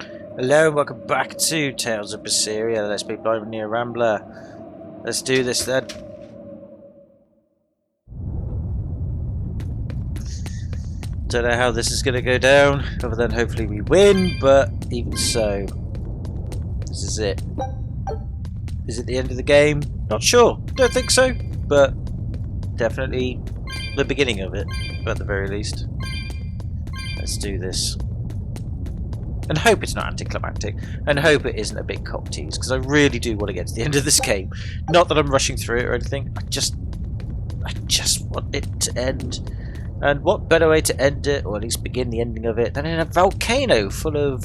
Hello and welcome back to Tales of Berseria. Let's be blind near Rambler. Let's do this then. Don't know how this is going to go down, other than hopefully we win, but even so, this is it. Is it the end of the game? Not sure. Don't think so, but definitely the beginning of it, at the very least. Let's do this. And hope it's not anticlimactic, and hope it isn't a big cock tease, because I really do want to get to the end of this game. Not that I'm rushing through it or anything, I just want it to end. And what better way to end it, or at least begin the ending of it, than in a volcano full of,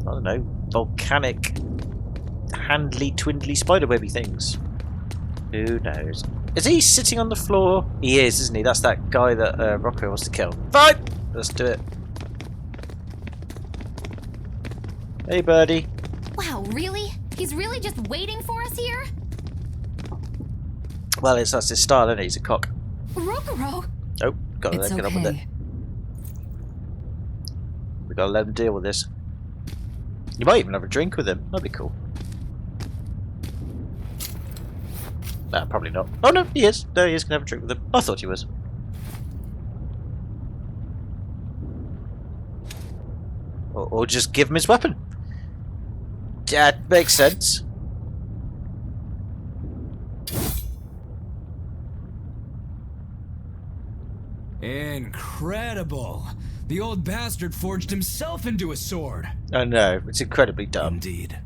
I don't know, volcanic, handly, twindly, spiderwebby things. Who knows? Is he sitting on the floor? He is, isn't he? That's that guy that Rocco wants to kill. Fine! Let's do it. Hey, birdie. Wow, really? He's really just waiting for us here? Well, that's his style, isn't it? He's a cock. Rokuro! Oh, gotta It's get on with it. okay. We gotta let him deal with this. You might even have a drink with him. That'd be cool. Nah, probably not. Oh no, he is. No, he is gonna have a drink with him. I thought he was. Or just give him his weapon. That makes sense. Incredible! The old bastard forged himself into a sword! I know, it's incredibly dumb. Indeed.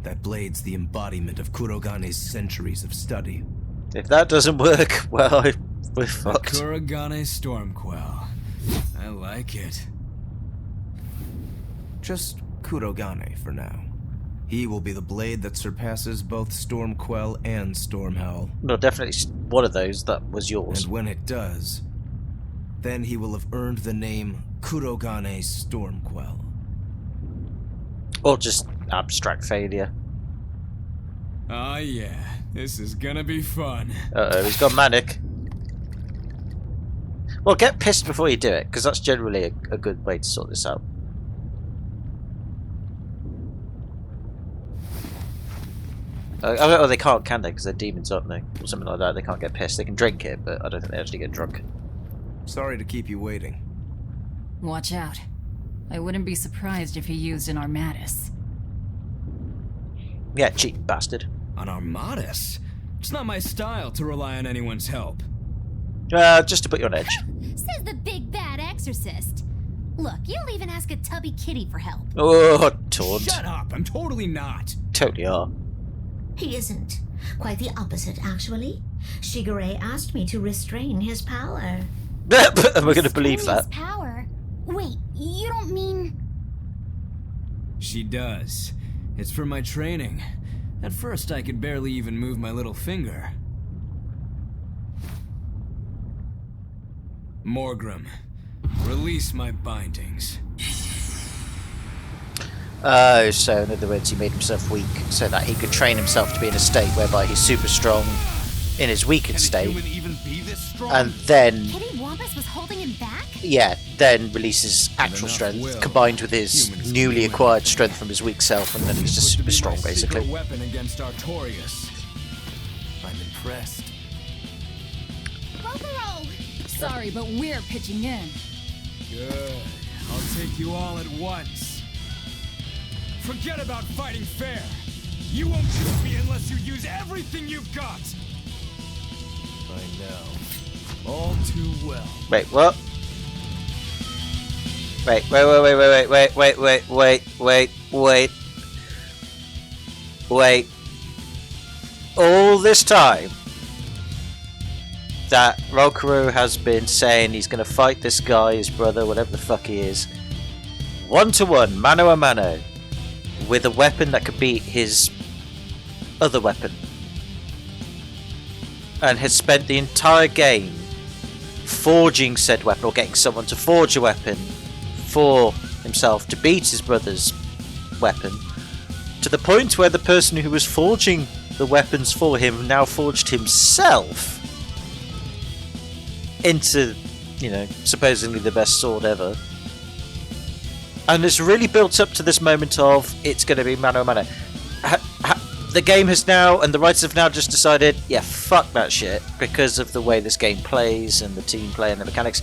That blade's the embodiment of Kurogane's centuries of study. If that doesn't work, well, we're fucked. Kurogane Stormquell. I like it. Just Kurogane for now. He will be the blade that surpasses both Stormquell and Stormhowl. No, definitely one of those. That was yours. And when it does, then he will have earned the name Kurogane Stormquell. Or just abstract failure. Oh yeah, this is gonna be fun. Uh-oh, he's got manic. Well, get pissed before you do it, because that's generally a good way to sort this out. Oh, they can't, can they? Because they're demons, aren't they? Or something like that. They can't get pissed. They can drink it, but I don't think they actually get drunk. Sorry to keep you waiting. Watch out. I wouldn't be surprised if he used an Armatus. Yeah, cheating bastard. An Armatus? It's not my style to rely on anyone's help. Just to put you on edge. Says the big bad exorcist. Look, you'll even ask a tubby kitty for help. Oh, taunt. Shut up! I'm totally not! Totally are. He isn't. Quite the opposite, actually. Shigure asked me to restrain his power. And we're going to believe Restrain that. his power? Wait, you don't mean... She does. It's for my training. At first, I could barely even move my little finger. Morgrim, release my bindings. Oh, so in other words, he made himself weak so that he could train himself to be in a state whereby he's super strong in his weakened state. And then, Kitty Wampus was holding him back? yeah, then releases actual enough strength will, combined with his humans can newly do acquired anything. strength from his weak self, and then he's just super strong, basically. Weapon against Artorias. I'm impressed. Rokuro! Sorry, but we're pitching in. Good. I'll take you all at once. Forget about fighting fair. You won't choose me unless you use everything you've got. I know. All too well. Wait, what? Wait. All this time that Rokuro has been saying he's going to fight this guy, his brother, whatever the fuck he is, 1-to-1, mano a mano, with a weapon that could beat his other weapon, and has spent the entire game forging said weapon, or getting someone to forge a weapon for himself to beat his brother's weapon, to the point where the person who was forging the weapons for him now forged himself into, you know, supposedly the best sword ever. And it's really built up to this moment of it's going to be mano a mano. The game has now, and the writers have now just decided, yeah, fuck that shit, because of the way this game plays and the team play and the mechanics.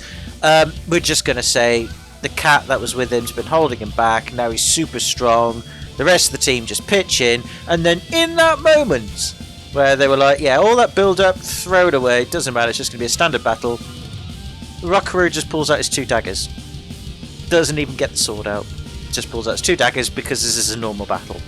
We're just going to say the cat that was with him's been holding him back. Now he's super strong. The rest of the team just pitch in, and then in that moment where they were like, yeah, all that build up, throw it away, doesn't matter, it's just going to be a standard battle. Rockaroo just pulls out his 2 daggers. Doesn't even get the sword out. Just pulls out his 2 daggers because this is a normal battle.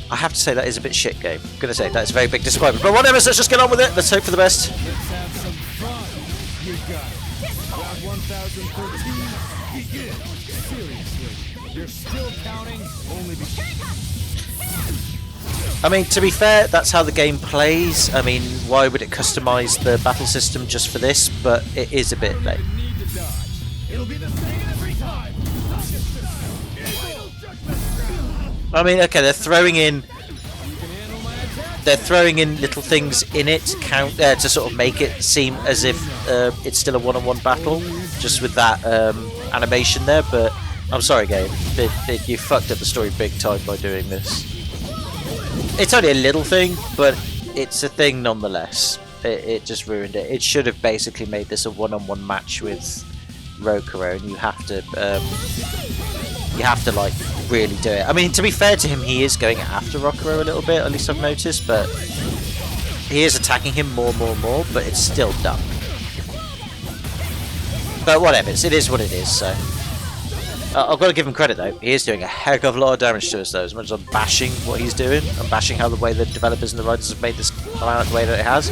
I have to say that is a bit shit game. I'm going to say that's a very big disappointment. But whatever, so let's just get on with it. Let's hope for the best. Let's have some fun. You got it. Round 1013. Begin. Seriously, you're still counting only because... I mean, to be fair, that's how the game plays. I mean, why would it customize the battle system just for this? But it is a bit late. Need to dodge. It'll be the same every time. I mean, okay, they're throwing in little things in it to sort of make it seem as if it's still a one-on-one battle, just with that animation there. But I'm sorry, game, you fucked up the story big time by doing this. It's only a little thing, but it's a thing nonetheless. It just ruined it. It should have basically made this a one-on-one match with Rokuro, and you have to like really do it. I mean, to be fair to him, he is going after Rokuro a little bit, at least I've noticed, but he is attacking him more, but it's still dumb. But whatever, it is what it is, so... I've got to give him credit though, he is doing a heck of a lot of damage to us though, as much as I'm bashing what he's doing, I'm bashing how the way the developers and the writers have made this come out the way that it has.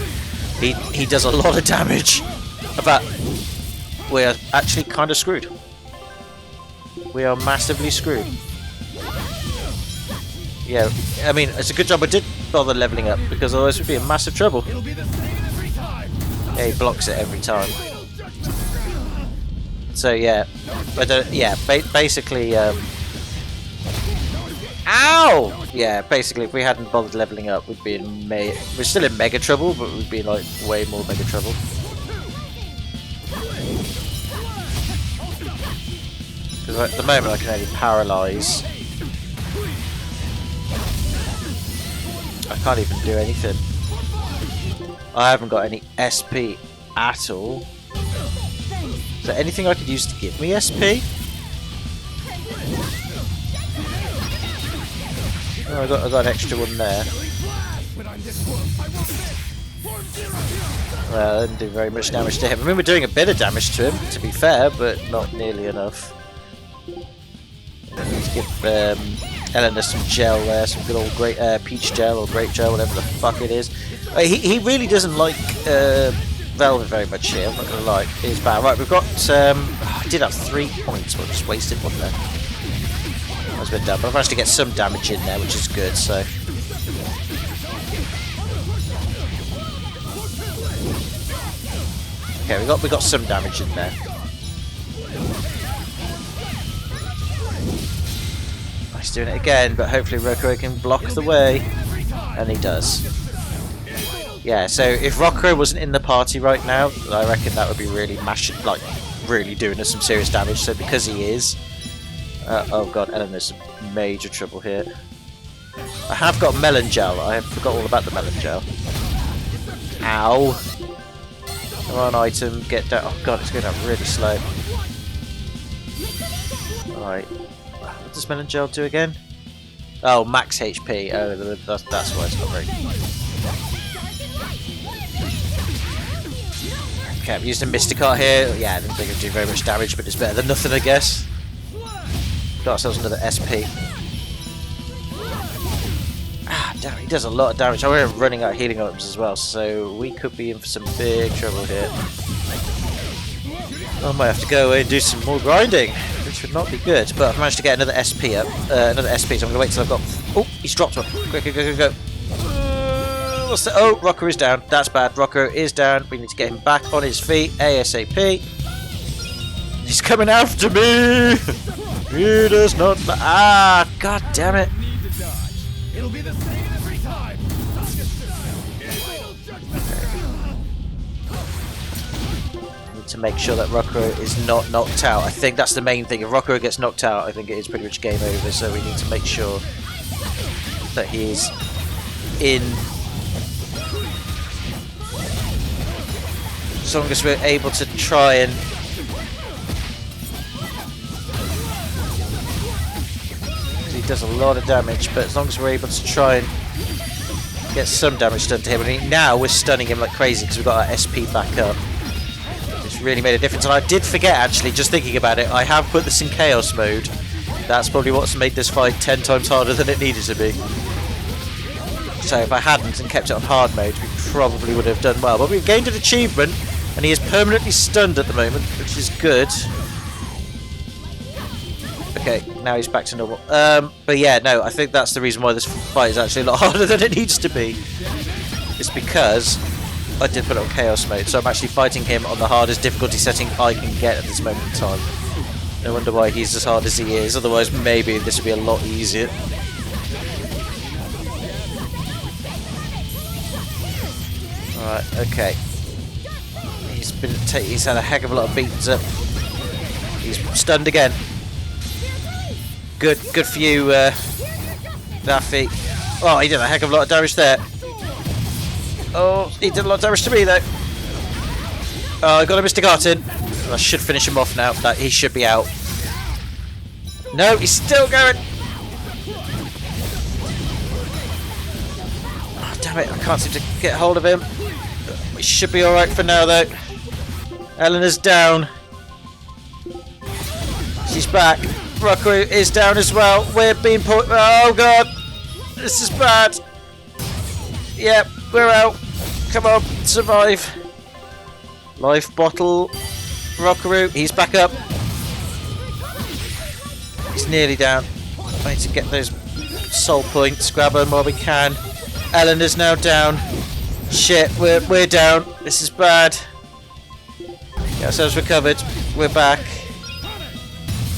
He does a lot of damage, but we're actually kind of screwed. We are massively screwed. Yeah, I mean, it's a good job I did bother leveling up, because otherwise we'd be in massive trouble. Yeah, he blocks it every time. So yeah, basically, ow! Yeah, basically, if we hadn't bothered leveling up, we'd be in we're still in mega trouble, but we'd be like way more mega trouble. Because at the moment I can only paralyze. I can't even do anything. I haven't got any SP at all. Is there anything I could use to give me SP? Oh, I got an extra one there. Well, I didn't do very much damage to him. I mean, we're doing a bit of damage to him, to be fair, but not nearly enough. Let's give Eleanor some gel there, some good old great peach gel or grape gel, whatever the fuck it is. He really doesn't like Velvet very much here, I'm not going to lie. It's bad. Right, we've got... I did have 3 points, but I just wasted one there. That was a bit dumb, but I've managed to get some damage in there, which is good, so... Okay, we got some damage in there. He's doing it again, but hopefully Rokuro can block the way, and he does. Yeah, so if Rokuro wasn't in the party right now, I reckon that would be really really doing us some serious damage. So because he is, oh god, Eleanor's in major trouble here. I have got melon gel. I forgot all about the melon gel. Ow! Come on, item, get down. Oh god, it's going down really slow. Alright. What does melon gel do again? Oh, max HP. Oh, that's why it's not very good. Okay, I've used a Mysticart here. Yeah, I didn't think it'd do very much damage, but it's better than nothing, I guess. Got ourselves another SP. Ah, damn, he does a lot of damage. We're running out of healing items as well, so we could be in for some big trouble here. I might have to go away and do some more grinding, which would not be good. But I've managed to get another SP up, another SP. So I'm gonna wait till I've got. Oh, he's dropped one. Quick, go. What's the... Oh, Rokuro is down. That's bad. Rokuro is down. We need to get him back on his feet ASAP. He's coming after me. He does not. Ah, god damn it. It'll be the same every time. to make sure that Rockero is not knocked out. I think that's the main thing. If Rockero gets knocked out, I think it is pretty much game over. So we need to make sure that he is in. As long as we're able to try and he does a lot of damage, but as long as we're able to try and get some damage done to him. I mean, now we're stunning him like crazy because we've got our SP back up. It's really made a difference. And I did forget, actually, just thinking about it, I have put this in Chaos mode. That's probably what's made this fight 10 times harder than it needed to be. So if I hadn't and kept it on hard mode, we probably would have done well. But we've gained an achievement, and he is permanently stunned at the moment, which is good. Okay, now he's back to normal. But yeah, no, I think that's the reason why this fight is actually a lot harder than it needs to be. It's because I did put it on Chaos mode, so I'm actually fighting him on the hardest difficulty setting I can get at this moment in time. No wonder why he's as hard as he is, otherwise maybe this would be a lot easier. Alright, okay. He's had a heck of a lot of beatings up. He's stunned again. Good for you, Daffy. Oh, he did a heck of a lot of damage there. Oh, he did a lot of damage to me though. Oh, I got a Mr. Garten. I should finish him off now. That he should be out. No, he's still going. Oh, damn it! I can't seem to get hold of him. We should be all right for now though. Eleanor's down. She's back. Rockero is down as well. We're being put. Oh god, this is bad. Yep, we're out. Come on, survive. Life bottle. Rockero, he's back up. He's nearly down. I need to get those soul points. Grab them while we can. Eleanor's now down. Shit, we're down. This is bad. Get ourselves recovered. We're back.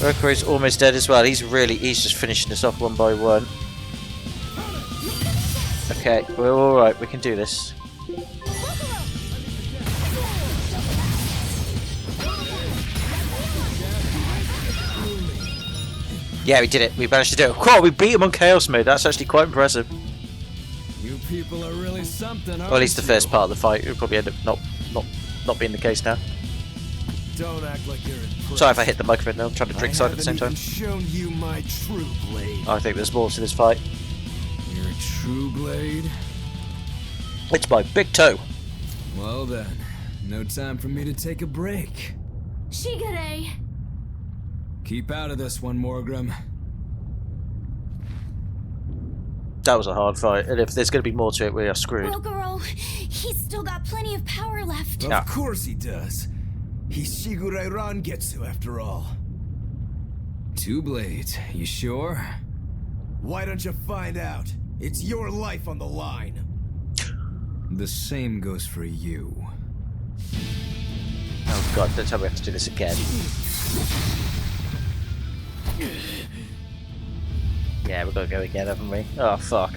Berserier's almost dead as well. He's just finishing this off one by one. Okay, we're alright, we can do this. Yeah, we did it. We managed to do it. Cool, we beat him on Chaos mode. That's actually quite impressive. You people are really something, or at least the first part of the fight. It would probably end up not being the case now. Don't act like you're impressed. Sorry if I hit the microphone now. I'm trying to drink side at the same time. Shown you my true blade. I think there's more to this fight. You're a true blade? It's my big toe. Well then, no time for me to take a break. Shigure! Keep out of this one, Morgrim. That was a hard fight, and if there's going to be more to it, we are screwed. Rockero, he's still got plenty of power left. Of course he does. He's Shigure Rangetsu after all. Two blades, you sure? Why don't you find out? It's your life on the line. The same goes for you. Oh god, don't tell me we have to do this again. Yeah, we've got to go again, haven't we? Oh fuck.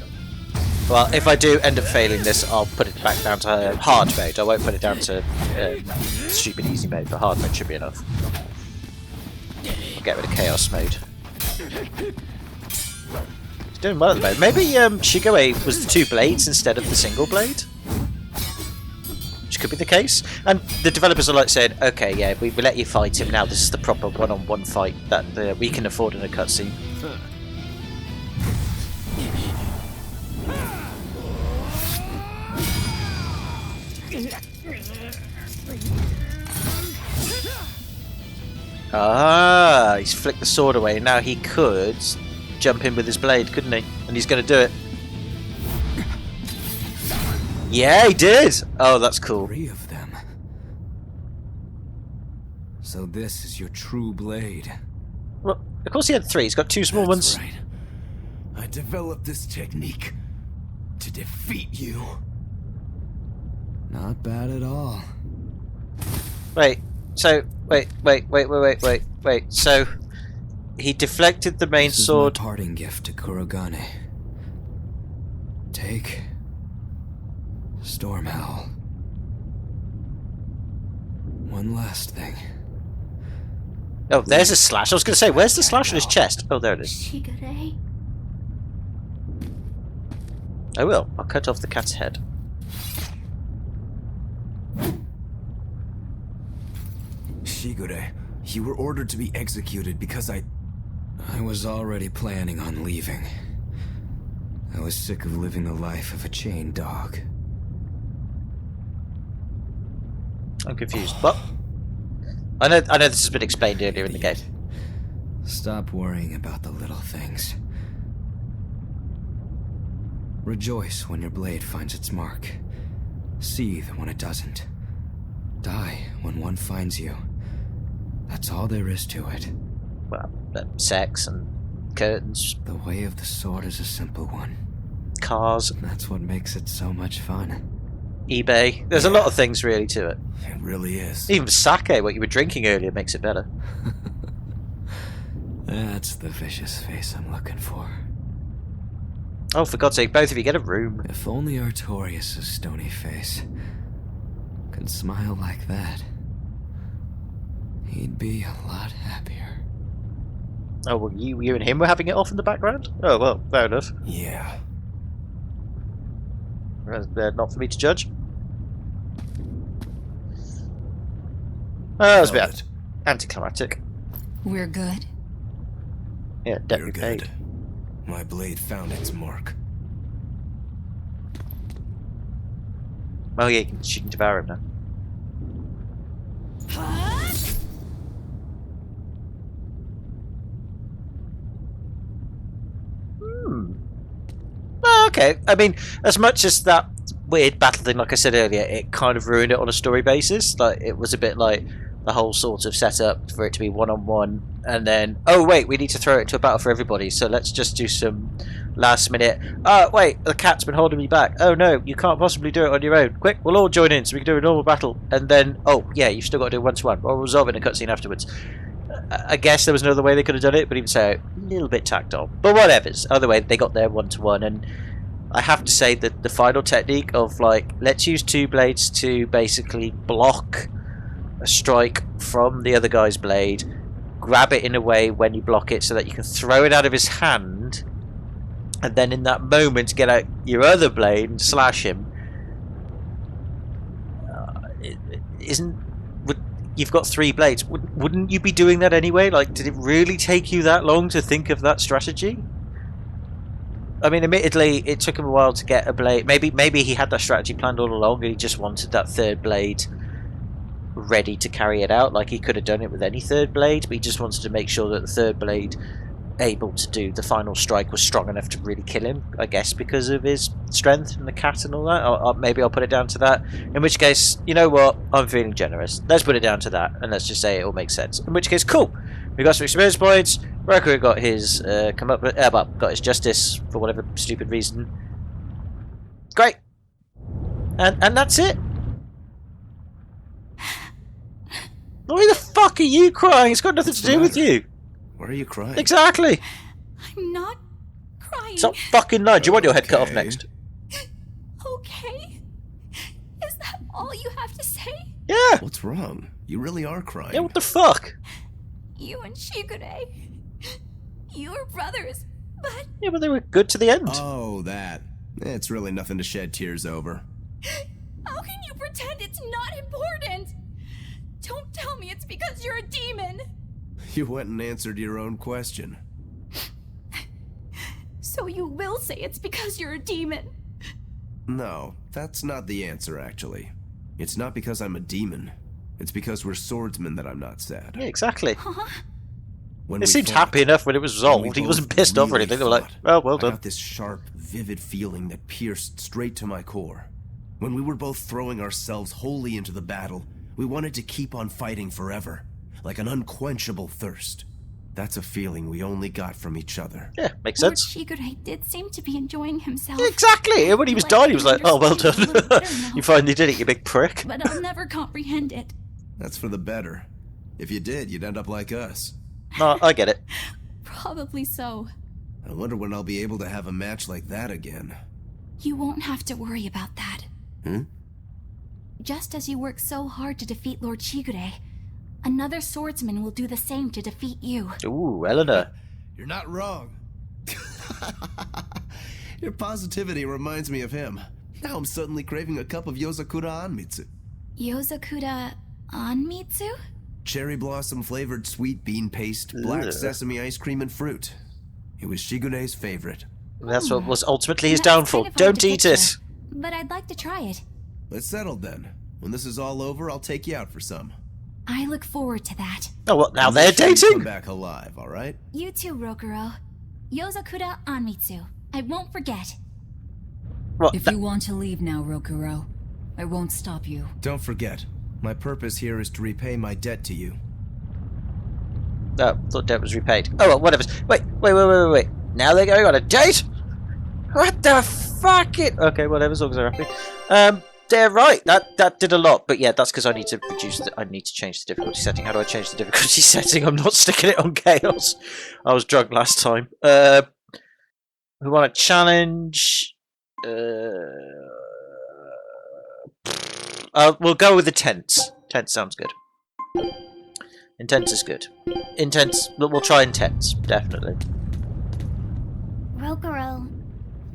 Well, if I do end up failing this, I'll put it back down to hard mode. I won't put it down to stupid easy mode, but hard mode should be enough. I'll get rid of chaos mode. He's doing well at the moment. Maybe Shigure was the two blades instead of the single blade? Which could be the case. And the developers are like saying, okay, yeah, we let you fight him now. This is the proper one-on-one fight that we can afford in a cutscene. Ah, he's flicked the sword away. Now he could jump in with his blade, couldn't he? And he's going to do it. Yeah, he did! Oh, that's cool. 3 of them. So this is your true blade. Well, of course he had 3. He's got 2 small ones. Right. I developed this technique to defeat you. Not bad at all. Wait, so wait. So he deflected the main sword. This is my parting gift to Kurogane. Take Stormhowl. One last thing. Oh, there's a slash. I was going to say, where's the slash on his chest? Oh, there it is. Shigure. I will. I'll cut off the cat's head. Shigure, you were ordered to be executed because I was already planning on leaving. I was sick of living the life of a chained dog. I'm confused. What? I know this has been explained earlier in the game. Stop worrying about the little things. Rejoice when your blade finds its mark. Seethe when it doesn't. Die when one finds you. That's all there is to it. Well, sex and curtains, The way of the sword is a simple one. cars, That's what makes it so much fun. eBay. There's a lot of things really to it. It really is. Even sake, what you were drinking earlier, makes it better. That's the vicious face I'm looking for. Oh, for God's sake, both of you get a room. If only Artorias' stony face could smile like that, he'd be a lot happier. Oh, well, you and him were having it off in the background? Oh, well, fair enough. Yeah. Not for me to judge. Oh, that was a bit anticlimactic. We're good. Yeah, debt You're repaid. good. My blade found its mark. Oh yeah, she can devour him now. Oh, okay. I mean, as much as that weird battle thing, like I said earlier, it kind of ruined it on a story basis. Like, it was a bit like the whole sort of setup for it to be one-on-one, and then, oh wait, we need to throw it into a battle for everybody, so let's just do some last minute, oh wait, the cat's been holding me back, oh no, you can't possibly do it on your own, quick, we'll all join in so we can do a normal battle, and then, oh yeah, you've still got to do one-to-one, we'll resolve it in a cutscene afterwards. I guess there was another way they could have done it, but even so, a little bit tacked on, but whatever's, either way, they got their one-to-one, and I have to say that the final technique of, like, let's use two blades to basically block a strike from the other guy's blade, grab it in a way when you block it so that you can throw it out of his hand, and then in that moment get out your other blade and slash him. You've got three blades. Wouldn't you be doing that anyway? Like, did it really take you that long to think of that strategy? I mean, admittedly, it took him a while to get a blade. Maybe he had that strategy planned all along and he just wanted that third blade ready to carry it out. Like, he could have done it with any third blade, but he just wanted to make sure that the third blade able to do the final strike was strong enough to really kill him, I guess because of his strength and the cat and all that. Maybe I'll put it down to that, in which case, you know what, I'm feeling generous, let's put it down to that and let's just say it all makes sense, in which case, cool, we got some experience points. Roku got his got his justice for whatever stupid reason. Great. And that's it. Why the fuck are you crying? It's got nothing to do with you. Why are you crying? Exactly. I'm not crying. Stop fucking lying. Do you want your head cut off Okay. next? Okay? Is that all you have to say? Yeah. What's wrong? You really are crying. Yeah, what the fuck? You and Shigure, you were brothers, but Yeah, but they were good to the end. Oh, that. It's really nothing to shed tears over. how can you pretend it's not important? Don't tell me it's because you're a demon. You went and answered your own question. So you will say it's because you're a demon. No, that's not the answer, actually. It's not because I'm a demon. It's because we're swordsmen that I'm not sad. Yeah, exactly. When They we seemed fought, happy enough when it was when we resolved. He wasn't both pissed off or really anything. They were like, fought, oh, well I done. got this sharp, vivid feeling that pierced straight to my core. When we were both throwing ourselves wholly into the battle, we wanted to keep on fighting forever, like an unquenchable thirst. That's a feeling we only got from each other. Yeah, makes Lord sense. Shigure did seem to be enjoying himself. Exactly. And when he was Like, dying, he was I like, oh, well done. understand a little better now. You finally did it, you big prick. But I'll never comprehend it. That's for the better. If you did, you'd end up like us. No, I get it. Probably so. I wonder when I'll be able to have a match like that again. You won't have to worry about that. Just as you work so hard to defeat Lord Shigure, another swordsman will do the same to defeat you. Ooh, Eleanor. You're not wrong. Your positivity reminds me of him. Now I'm suddenly craving a cup of Yozakura Anmitsu. Yozakura Anmitsu? Cherry blossom flavored sweet bean paste, black sesame ice cream, and fruit. It was Shigure's favorite. That's what was ultimately his That's downfall. kind of hard Don't to eat picture, it. But I'd like to try it. Let's settle then. When this is all over, I'll take you out for some. I look forward to that. Oh, what? Now they're Make sure you dating? Come back alive, all right? You too, Rokuro. Yozakura Anmitsu. I won't forget. What? If you want to leave now, Rokuro, I won't stop you. Don't forget, my purpose here is to repay my debt to you. Oh, thought debt was repaid. Oh, well, whatever. Wait. Now they're going on a date? What the fuck? Okay, whatever, as long as they're happy. They're right. That did a lot, but yeah, that's because I need to I need to change the difficulty setting. How do I change the difficulty setting? I'm not sticking it on chaos. I was drunk last time. We want a challenge. We'll go with the tense. Tense sounds good. Intense is good. Intense. We'll try intense, definitely. Rokuro,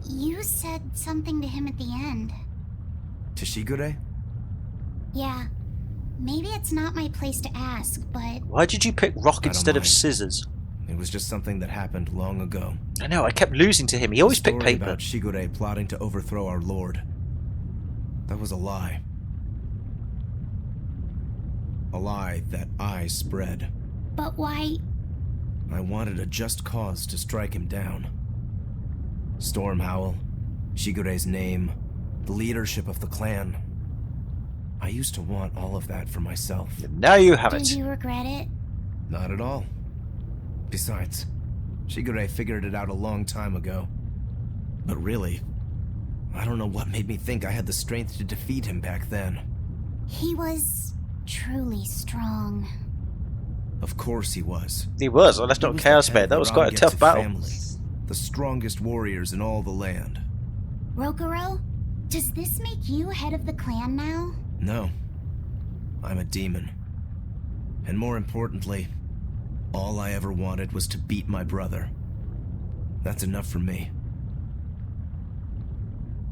you said something to him at the end. To Shigure? Yeah. Maybe it's not my place to ask, but Why did you pick rock don't instead of mind. scissors? It was just something that happened long ago. I know. I kept losing to him. He always The picked story paper. about Shigure plotting to overthrow our lord. That was a lie. A lie that I spread. but why? I wanted a just cause to strike him down. Storm Howl, Shigure's name, the leadership of the clan. I used to want all of that for myself. Now you have Do it. you regret it? Not at all. Besides, Shigure figured it out a long time ago. But really, I don't know what made me think I had the strength to defeat him back then. He was truly strong. Of course he was. He was. I left He on was the Chaos head Bait. of That the was quite a tough Rangetsu battle. family, the strongest warriors in all the land. Rokuro, does this make you head of the clan now? No, I'm a demon. And more importantly, all I ever wanted was to beat my brother. That's enough for me.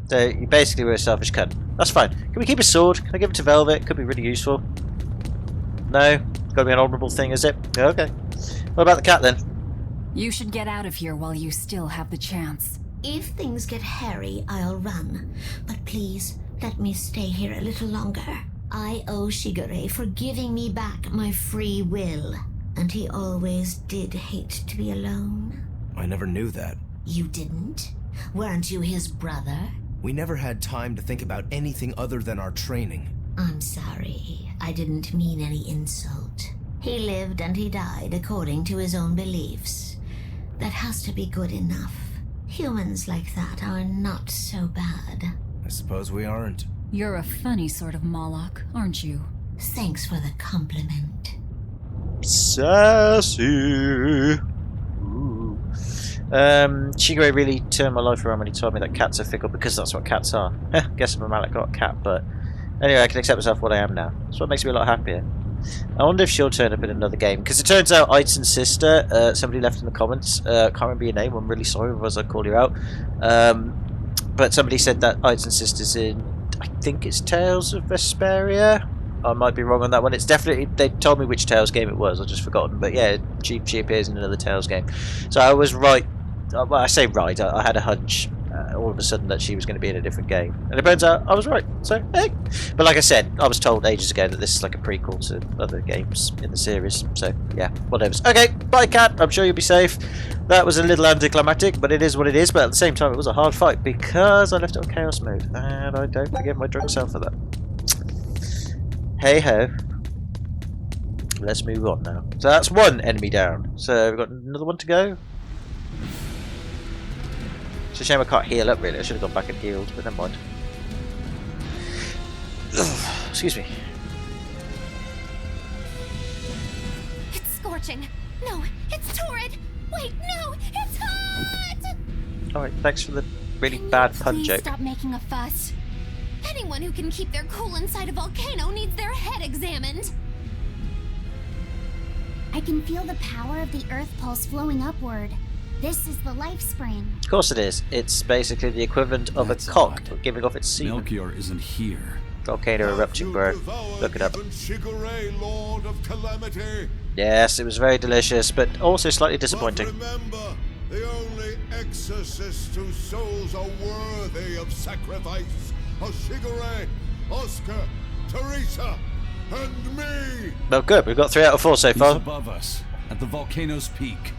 So you basically were a selfish cunt. That's fine. Can we keep a sword? Can I give it to Velvet? Could be really useful. No? It's got to be an honourable thing, is it? Okay. What about the cat then? You should get out of here while you still have the chance. If things get hairy, I'll run. But please, let me stay here a little longer. I owe Shigure for giving me back my free will. And he always did hate to be alone. I never knew that. You didn't? Weren't you his brother? We never had time to think about anything other than our training. I'm sorry. I didn't mean any insult. He lived and he died according to his own beliefs. That has to be good enough. Humans like that are not so bad. I suppose we aren't. You're a funny sort of Moloch, aren't you? Thanks for the compliment. Sassy. Ooh. Shigure really turned my life around when he told me that cats are fickle because that's what cats are. Guess I'm a Malik got a cat, but anyway, I can accept myself what I am now. That's what makes me a lot happier. I wonder if she'll turn up in another game, because it turns out Aizen's sister, somebody left in the comments, can't remember your name, I'm really sorry otherwise I'd call you out, but somebody said that Aizen's sister's in, I think it's Tales of Berseria. I might be wrong on that one. It's definitely, they told me which Tales game it was, I've just forgotten, but yeah, she appears in another Tales game. So I was right, well I say right, I had a hunch all of a sudden that she was going to be in a different game, and it turns out I was right, so hey. But like I said, I was told ages ago that this is like a prequel to other games in the series, so yeah, whatever. Okay, bye cat, I'm sure you'll be safe. That was a little anticlimactic, but it is what it is, but at the same time it was a hard fight because I left it on chaos mode, and I don't forgive my drunk self for that. Hey ho. Let's move on now. So that's one enemy down, so we've got another one to go. It's a shame I can't heal up really, I should have gone back and healed, but never mind. Excuse me. It's scorching. No, it's torrid. Wait, no, it's hot! Alright, thanks for the really Can bad you pun please joke. stop making a fuss? Anyone who can keep their cool inside a volcano needs their head examined. I can feel the power of the earth pulse flowing upward. This is the life spring. Of course it is. It's basically the equivalent of That's a cock odd. giving off its semen. Melchior isn't here. Volcano eruption, bro. Look it up. Even Shigure, Lord of Calamity. Yes, it was very delicious, but also slightly disappointing. But remember, the only exorcists whose souls are worthy of sacrifice are Shigure, Oscar, Teresa, and me. Well, good. We've got 3 out of 4 so He's far. above us, at the volcano's peak.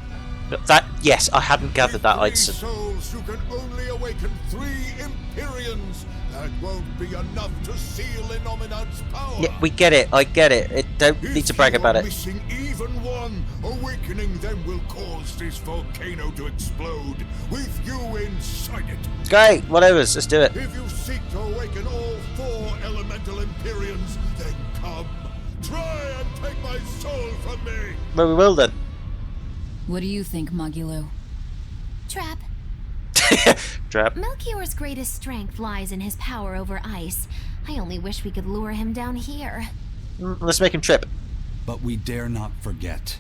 That, yes, I hadn't gathered that, With Idson. 3 souls who can only awaken 3 Empyreans. That won't be enough to seal Innominat's power. Yeah, we get it. I get it. Don't need to brag about it. Missing even one, awakening them will cause this volcano to explode, with you inside it. Great. Whatever. Let's do it. If you seek to awaken all 4 elemental Empyreans, then come. Try and take my soul from me. Well, we will then. What do you think, Magilo? Trap. Trap. Melchior's greatest strength lies in his power over ice. I only wish we could lure him down here. Let's make him trip. But we dare not forget.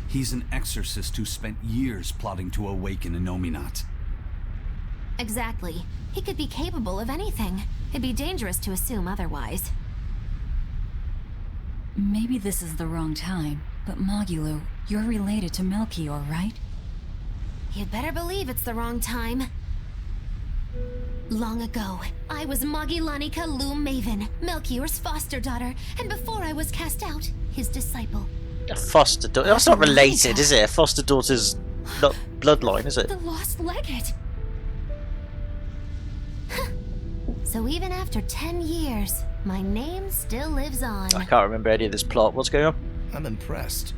He's an exorcist who spent years plotting to awaken Innominat. Exactly. He could be capable of anything. It'd be dangerous to assume otherwise. Maybe this is the wrong time, but Magilo, you're related to Melchior, right? You'd better believe it's the wrong time. Long ago, I was Magilanica Loom Maven, Melchior's foster daughter, and before I was cast out, his disciple. A foster daughter. That's not related, is it? A foster daughter's not bloodline, is it? The lost legate. So even after 10 years, my name still lives on. I can't remember any of this plot. What's going on? I'm impressed.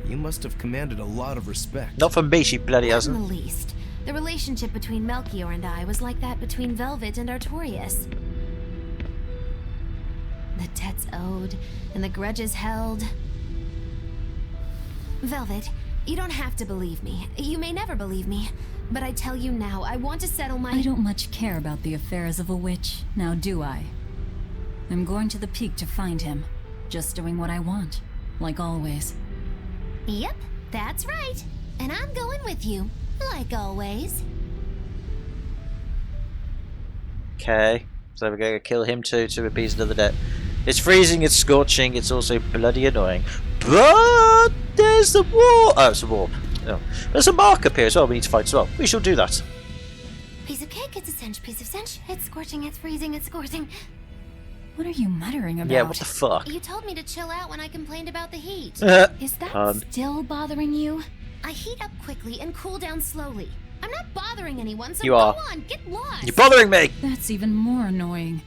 You must have commanded a lot of respect. Not from me, she bloody Not in hasn't. the least. The relationship between Melchior and I was like that between Velvet and Artorias. The debts owed, and the grudges held. Velvet, you don't have to believe me. You may never believe me. But I tell you now, I want to settle my... I don't much care about the affairs of a witch, now do I? I'm going to the peak to find him. Just doing what I want, like always. Yep, that's right. And I'm going with you, like always. Okay, so we're going to kill him too to appease another debt. It's freezing, it's scorching, it's also bloody annoying. But there's the war. Oh, it's a warp. Oh. There's a mark up here as well. We need to fight as well. We shall do that. Piece of cake, it's a cinch. Piece of cinch. It's scorching, it's freezing, it's scorching. What are you muttering about? Yeah, what the fuck? You told me to chill out when I complained about the heat. Is that Pun. still bothering you? I heat up quickly and cool down slowly. I'm not bothering anyone, so You go are. on, get lost. You're bothering me! That's even more annoying.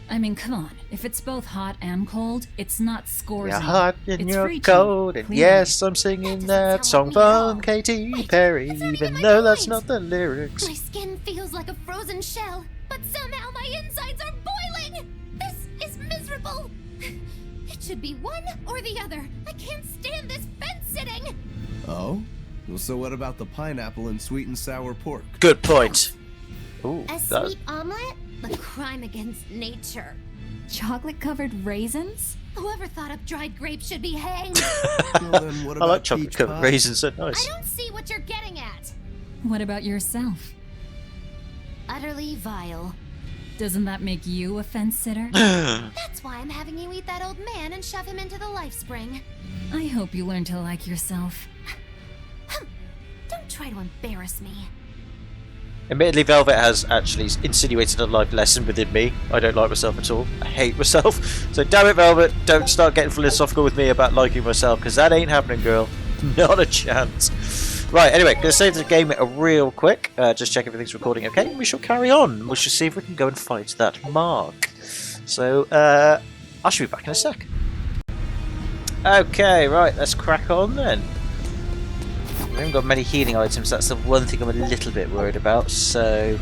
I mean, come on. If it's both hot and cold, it's not scores. You're hot and It's you're free cold, and clearly. yes, I'm singing that song from Katy Wait, Perry, that's not even even though my that's point. not the lyrics. My skin feels like a frozen shell, but somehow my insides are boiling. This is miserable. It should be one or the other. I can't stand this fence sitting. Oh? Well, so what about the pineapple and sweet and sour pork? Good point. Ooh, A that, sweet omelet? A crime against nature. Chocolate-covered raisins? Whoever thought up dried grapes should be hanged. Well, then what I about like chocolate peach covered pie? raisins, so I nice. don't see what you're getting at. What about yourself? Utterly vile. Doesn't that make you a fence sitter? That's why I'm having you eat that old man and shove him into the life spring. I hope you learn to like yourself. Don't try to embarrass me. Admittedly, Velvet has actually insinuated a life lesson within me. I don't like myself at all. I hate myself. So damn it, Velvet, don't start getting philosophical with me about liking myself, because that ain't happening, girl. Not a chance. Right, anyway, going to save the game real quick. Just check everything's recording okay, and we shall carry on. We shall see if we can go and fight that mark. So, I shall be back in a sec. Okay, right, let's crack on then. We haven't got many healing items, that's the one thing I'm a little bit worried about, so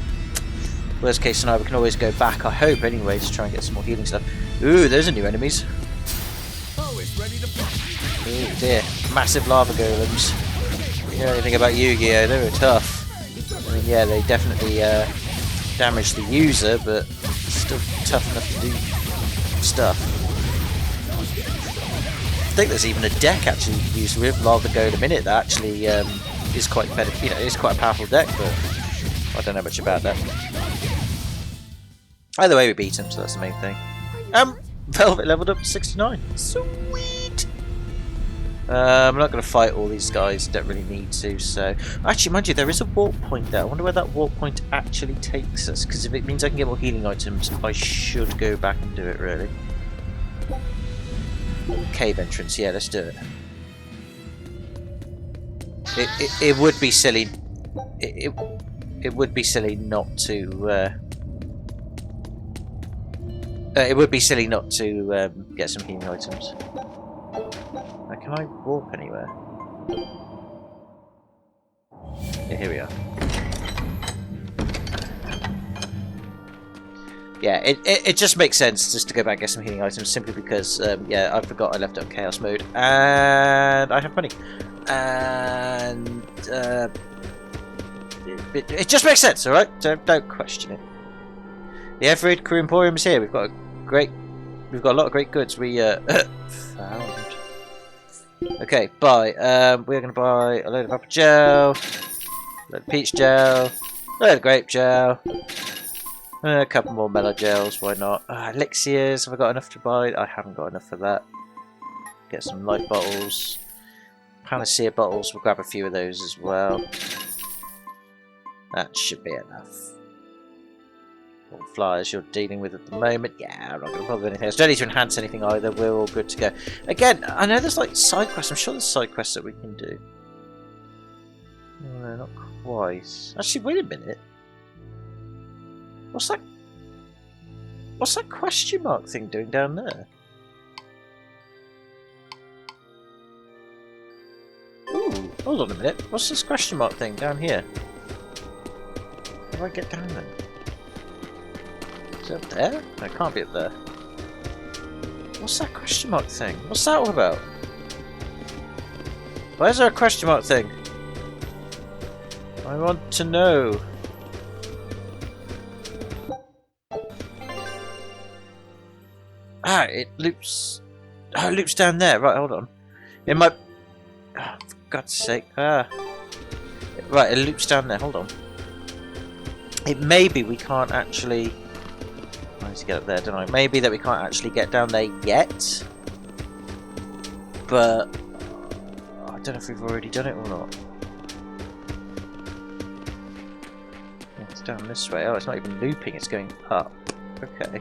worst case scenario, we can always go back, I hope anyway, to try and get some more healing stuff. Ooh, those are new enemies. Always ready to fight. Oh dear, massive lava golems. You know anything about Yu-Gi-Oh? They were tough. I mean, yeah, they definitely damaged the user, but still tough enough to do stuff. I think there's even a deck actually you can use with rather go in a minute that actually is quite better, you know, is quite a powerful deck, but I don't know much about that. Either way we beat him, so that's the main thing. Velvet leveled up to 69. Sweet! I'm not going to fight all these guys, don't really need to, so... Actually, mind you, there is a warp point there. I wonder where that warp point actually takes us, because if it means I can get more healing items, I should go back and do it, really. Cave entrance, yeah, let's do it. It would be silly... It would be silly not to... it would be silly not to get some healing items. Can I warp anywhere? Yeah, here we are. Yeah, it just makes sense just to go back and get some healing items simply because, yeah, I forgot I left it on Chaos mode and I have money. And it just makes sense, alright? Don't question it. The Everid Crew Emporium is here. We've got a lot of great goods we found. Okay, buy. We're going to buy a load of apple gel, a load of peach gel, a load of grape gel, a couple more mellow gels, why not? Elixirs, have I got enough to buy? I haven't got enough for that. Get some light bottles. Panacea bottles, we'll grab a few of those as well. That should be enough. All flyers you're dealing with at the moment. Yeah, I'm not going to bother with anything else. Don't need to enhance anything either. We're all good to go. Again, I know there's like side quests. I'm sure there's side quests that we can do. No, not quite. Actually, wait a minute. What's that? What's that question mark thing doing down there? Ooh, hold on a minute. What's this question mark thing down here? How do I get down there? Is it up there? No, it can't be up there. What's that question mark thing? What's that all about? Why is there a question mark thing? I want to know. Ah, it loops. Oh, it loops down there. Right, hold on. It might. Oh, for God's sake. Ah. Right, it loops down there. Hold on. It may be we can't actually. I need to get up there, don't I? Maybe that we can't actually get down there yet. But I don't know if we've already done it or not. It's down this way. Oh, it's not even looping, it's going up. Okay.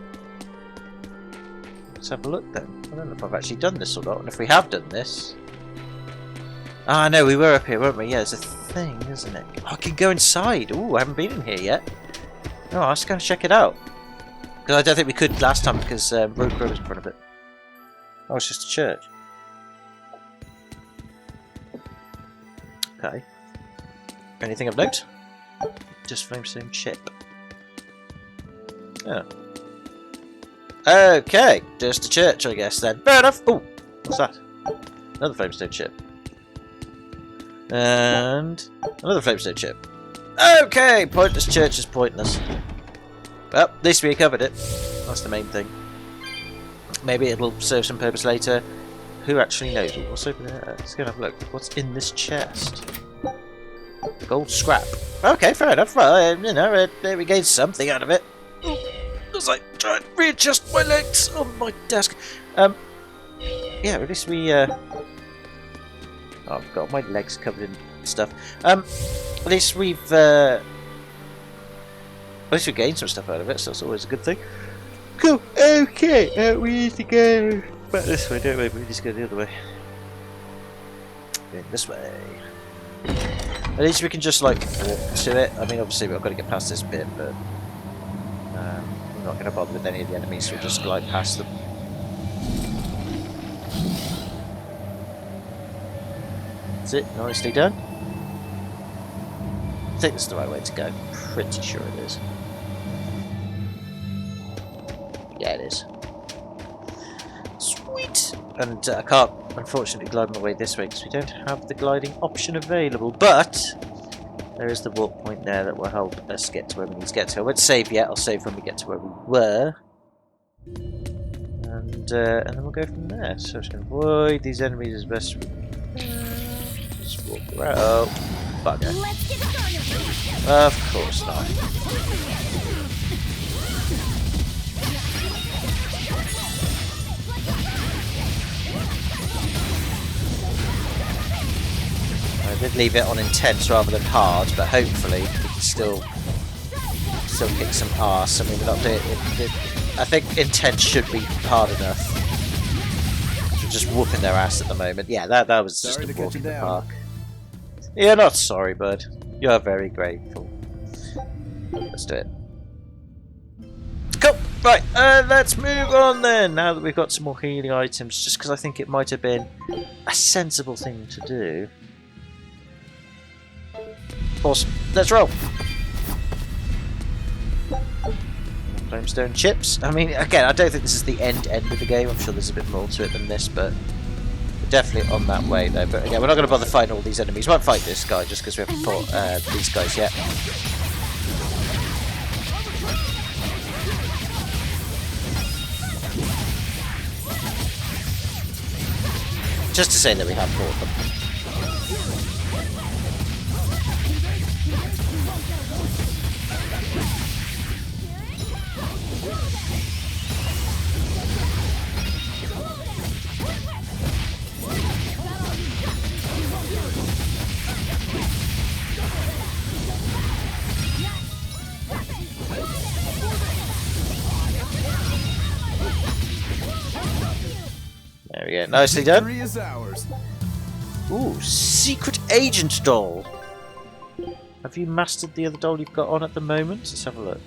Let's have a look then. I don't know if I've actually done this or not, and if we have done this... Ah, no, we were up here, weren't we? Yeah, there's a thing, isn't it? Oh, I can go inside! Ooh, I haven't been in here yet. Oh, let's go and check it out. Because I don't think we could last time because Rogue Grove was in front of it. Oh, it's just a church. Okay. Anything of note? Just Flamestone chip. Oh. Okay, just a church, I guess then. Fair enough. Oh, what's that? Another Flamestone chip. And another Flamestone chip. Okay, pointless church is pointless. Well, at least we covered it. That's the main thing. Maybe it'll serve some purpose later. Who actually knows? What's over there? Let's go and have a look. What's in this chest? Gold scrap. Okay, fair enough. Well, you know, we gained something out of it. As I try and readjust my legs on my desk. Yeah, at least we. Oh, I've got my legs covered in stuff. At least we've. At least we gained some stuff out of it, so that's always a good thing. Cool. Okay, we need to go back this way, don't we? We just go the other way. Going this way. At least we can just like walk to it. I mean, obviously we've got to get past this bit, but we're not going to bother with any of the enemies, so we'll just glide past them. That's it. Nicely done. I think this is the right way to go. Pretty sure it is. Yeah, it is. Sweet! And I can't, unfortunately, glide my way this way because we don't have the gliding option available. But There is the warp point there that will help us get to where we need to get to. I won't save yet. I'll save when we get to where we were. And then we'll go from there. So just avoid these enemies as best we can. Just walk around. Oh, bugger. Of course not. I did leave it on intense rather than hard, but hopefully we can still kick some arse. I mean, we're not doing it. I think intense should be hard enough. We're just whooping their ass at the moment. Yeah, that was just a walk in the park. You're not sorry, bud. You're very grateful. Let's do it. Cool. Right, let's move on then. Now that we've got some more healing items, just because I think it might have been a sensible thing to do. Awesome. Let's roll. Flamestone chips. I mean, again, I don't think this is the end of the game. I'm sure there's a bit more to it than this, but we're definitely on that way though. But again, we're not going to bother fighting all these enemies. We won't fight this guy just because we haven't fought these guys yet. Just to say that we have fought them. There we go, nicely done. Ooh, secret agent doll. Have you mastered the other doll you've got on at the moment? Let's have a look.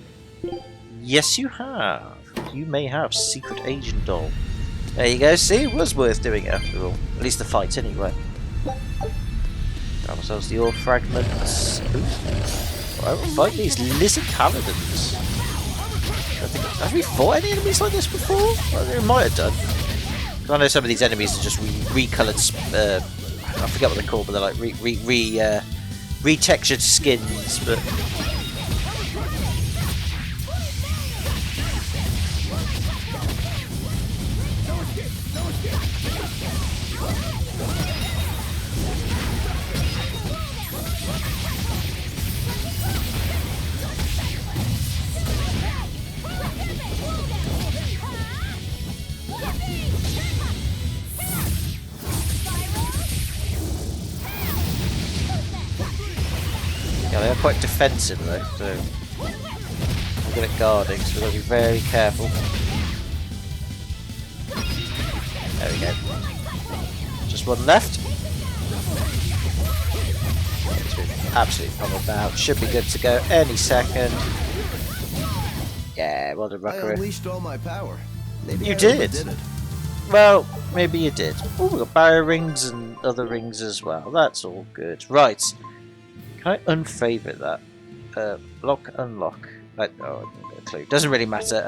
Yes, you have. You may have secret agent doll. There you go. See, it was worth doing it after all. At least the fight, anyway. Grab ourselves the ore fragments. Alright, we'll fight these lizard paladins. Have we fought any enemies like this before? Well, we might have done. I know some of these enemies are just recoloured. I forget what they're called, but they're like retextured skins. But yeah, they are quite defensive though, so we're good at guarding, so we've got to be very careful. There we go. Just one left. Absolutely on about. Should be good to go any second. Yeah, well done, I Rockaroo. unleashed all my power. Maybe You I did. overdid it. Well, maybe you did. Oh, we've got barrier rings and other rings as well. That's all good. Right. Can I unfavourite that? Block, unlock. Oh, I don't know a clue. Doesn't really matter.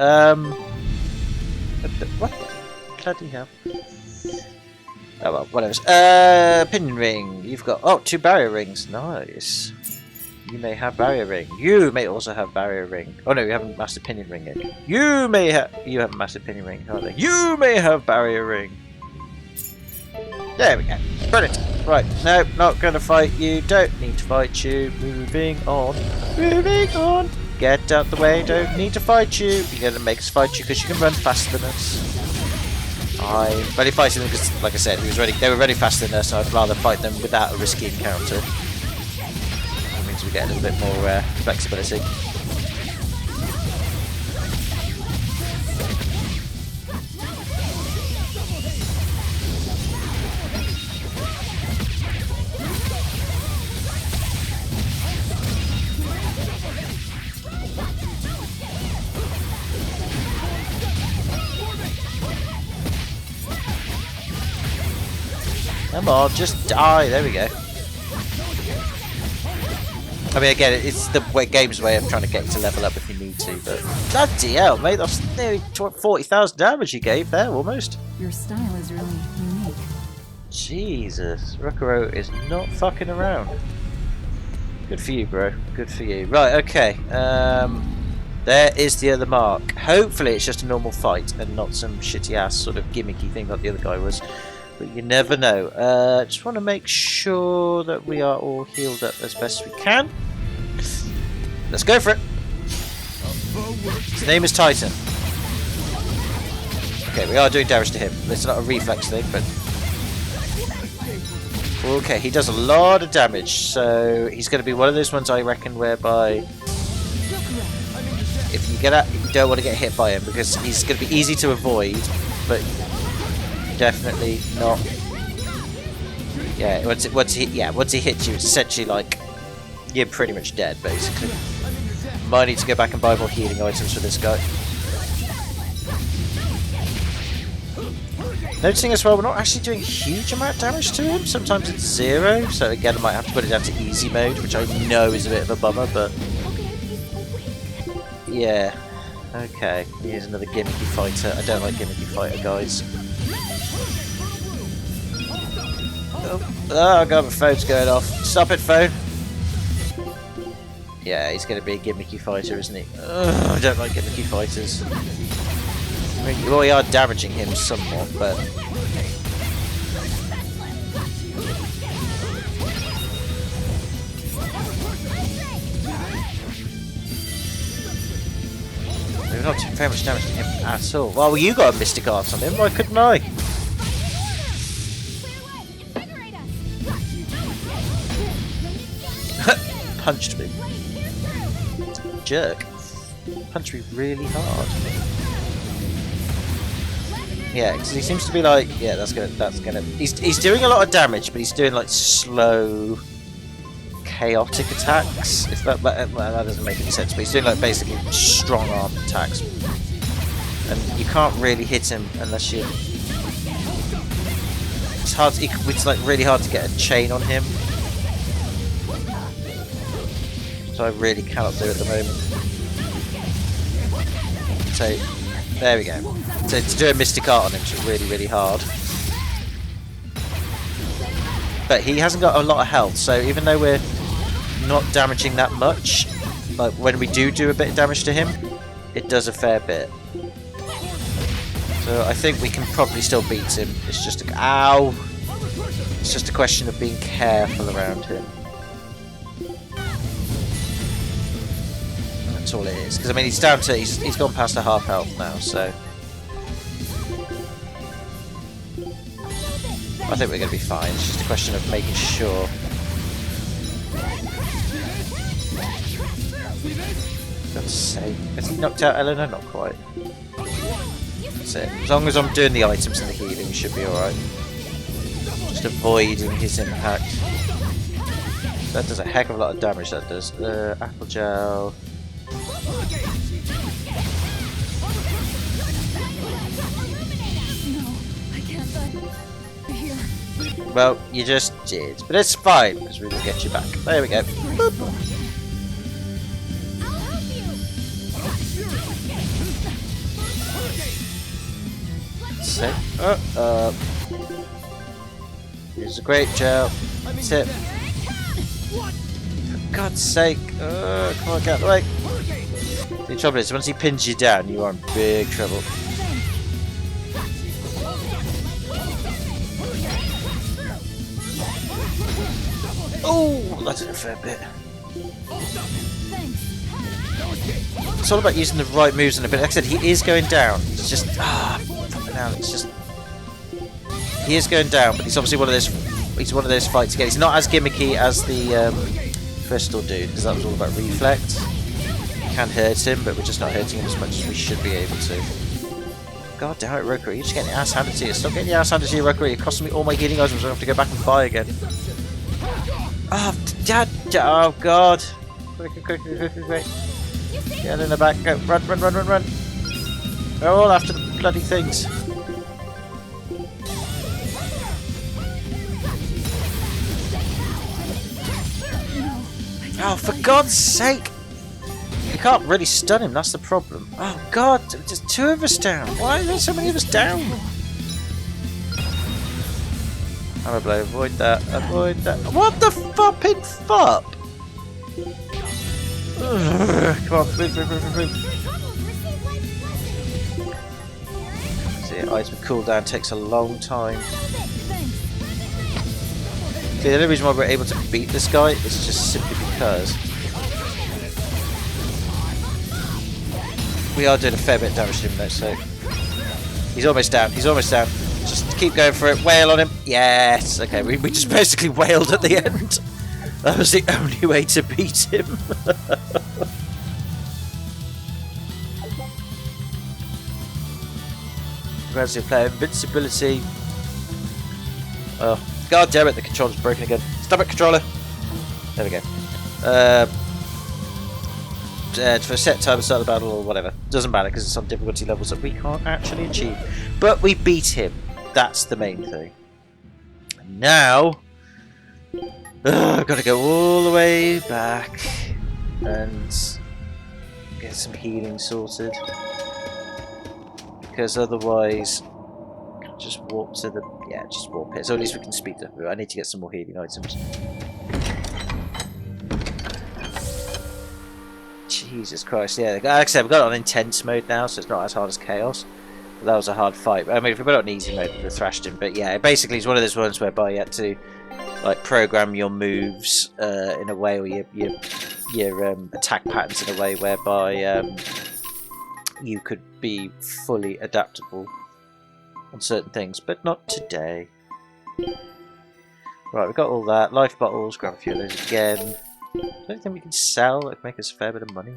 What? Bloody hell. Oh well, whatever. Pinion ring. You've got 2 barrier rings. Nice. You may have barrier ring. You may also have barrier ring. Oh no, you haven't mastered pinion ring yet. You haven't mastered pinion ring. Hardly. You may have barrier ring. There we go. Brilliant. Right, no, not going to fight you. Don't need to fight you. Moving on. Moving on. Get out the way. Don't need to fight you. You're going to make us fight you because you can run faster than us. I'm ready fighting them because, like I said, they were ready faster than us, so I'd rather fight them without a risky encounter. That means we get a little bit more flexibility. Come on, just die. There we go. I mean, again, it's the game's way of trying to get you to level up if you need to, but bloody hell, mate, that's nearly 40,000 damage you gave there, almost. Your style is really unique. Jesus, Rokuro is not fucking around. Good for you, bro. Good for you. Right, okay. There is the other mark. Hopefully it's just a normal fight and not some shitty ass sort of gimmicky thing like the other guy was. But you never know. Just want to make sure that we are all healed up as best we can. Let's go for it. His name is Titan. Okay, we are doing damage to him. It's not a reflex thing, but... Okay, he does a lot of damage, so he's going to be one of those ones, I reckon, whereby... If you get out, you don't want to get hit by him, because he's going to be easy to avoid, but definitely not... Yeah, once he hits you, it's essentially like... You're pretty much dead, basically. Might need to go back and buy more healing items for this guy. Noticing as well, we're not actually doing a huge amount of damage to him. Sometimes it's 0, so again I might have to put it down to easy mode, which I know is a bit of a bummer, but... Yeah. Okay, here's another gimmicky fighter. I don't like gimmicky fighter guys. Oh god, my phone's going off. Stop it, phone! Yeah, he's going to be a gimmicky fighter, isn't he? Ugh, I don't like gimmicky fighters. I mean, well, we are damaging him somewhat, but... We're not doing very much damage to him at all. Well, you got a Mystic Art on him, why couldn't I? Punched me. Jerk. Punched me really hard. Yeah, because he seems to be like, yeah, that's gonna. He's doing a lot of damage, but he's doing like slow, chaotic attacks. If that doesn't make any sense, but he's doing like basically strong arm attacks, and you can't really hit him unless you. It's hard. It's like really hard to get a chain on him. So I really cannot do at the moment. So, there we go. So to do a Mystic Art on him is really, really hard. But he hasn't got a lot of health, so even though we're not damaging that much, like when we do a bit of damage to him, it does a fair bit. So I think we can probably still beat him. It's just a... Ow! It's just a question of being careful around him. That's all it is. Because I mean, he's down to he's gone past a half health now, so I think we're going to be fine. It's just a question of making sure. God's sake, has he knocked out Eleanor? Not quite. That's it. As long as I'm doing the items and the healing, we should be all right. Just avoiding his impact. That does a heck of a lot of damage. That does. Apple gel. Well, you just did, but it's fine because we will get you back. There we go. Boop. So, here's a great gel. That's it. For God's sake! Come on, get out of the way. The trouble is, once he pins you down, you are in big trouble. Oh, that did a fair bit. It's all about using the right moves in a bit. Like I said, he is going down. It's just fucking hell. It's just he is going down, but he's obviously one of those. He's one of those fights again. He's not as gimmicky as the Crystal dude, because that was all about reflect. Can hurt him, but we're just not hurting him as much as we should be able to. God damn it, Rokuri, you're just getting your ass handed to you. Stop getting your ass handed to you, Rokuri. You're costing me all my healing items. I have to go back and buy again. Oh, Dad! Oh, God! Quick! Get in the back. Go! Run! They're all after the bloody things. Oh, for God's sake! You can't really stun him, that's the problem. Oh God, there's 2 of us down. Why are there so many of us down? Hammer blow, avoid that. What the fucking fuck? Come on, move. See, item cooldown takes a long time. See, the only reason why we're able to beat this guy is just simply because we are doing a fair bit of damage to him though, so he's almost down, Just keep going for it, wail on him. Yes, okay, we just basically wailed at the end. That was the only way to beat him. Gradually player invincibility. Oh, god damn it, the controller's broken again. Stop it, controller! There we go. For a set time to start the battle or whatever. Doesn't matter because it's on difficulty levels that we can't actually achieve. But we beat him. That's the main thing. Now, I've got to go all the way back and get some healing sorted. Because otherwise, just warp to the... yeah, just warp it. So at least we can speed up. I need to get some more healing items. Jesus Christ, yeah. Like I said, we've got it on intense mode now, so it's not as hard as Chaos. But that was a hard fight. I mean, if we put it on easy mode, we would have thrashed him. But yeah, basically it's one of those ones whereby you had to like program your moves in a way, or your attack patterns in a way whereby you could be fully adaptable on certain things, but not today. Right, we've got all that. Life bottles, grab a few of those again. Anything we can sell that would make us a fair bit of money?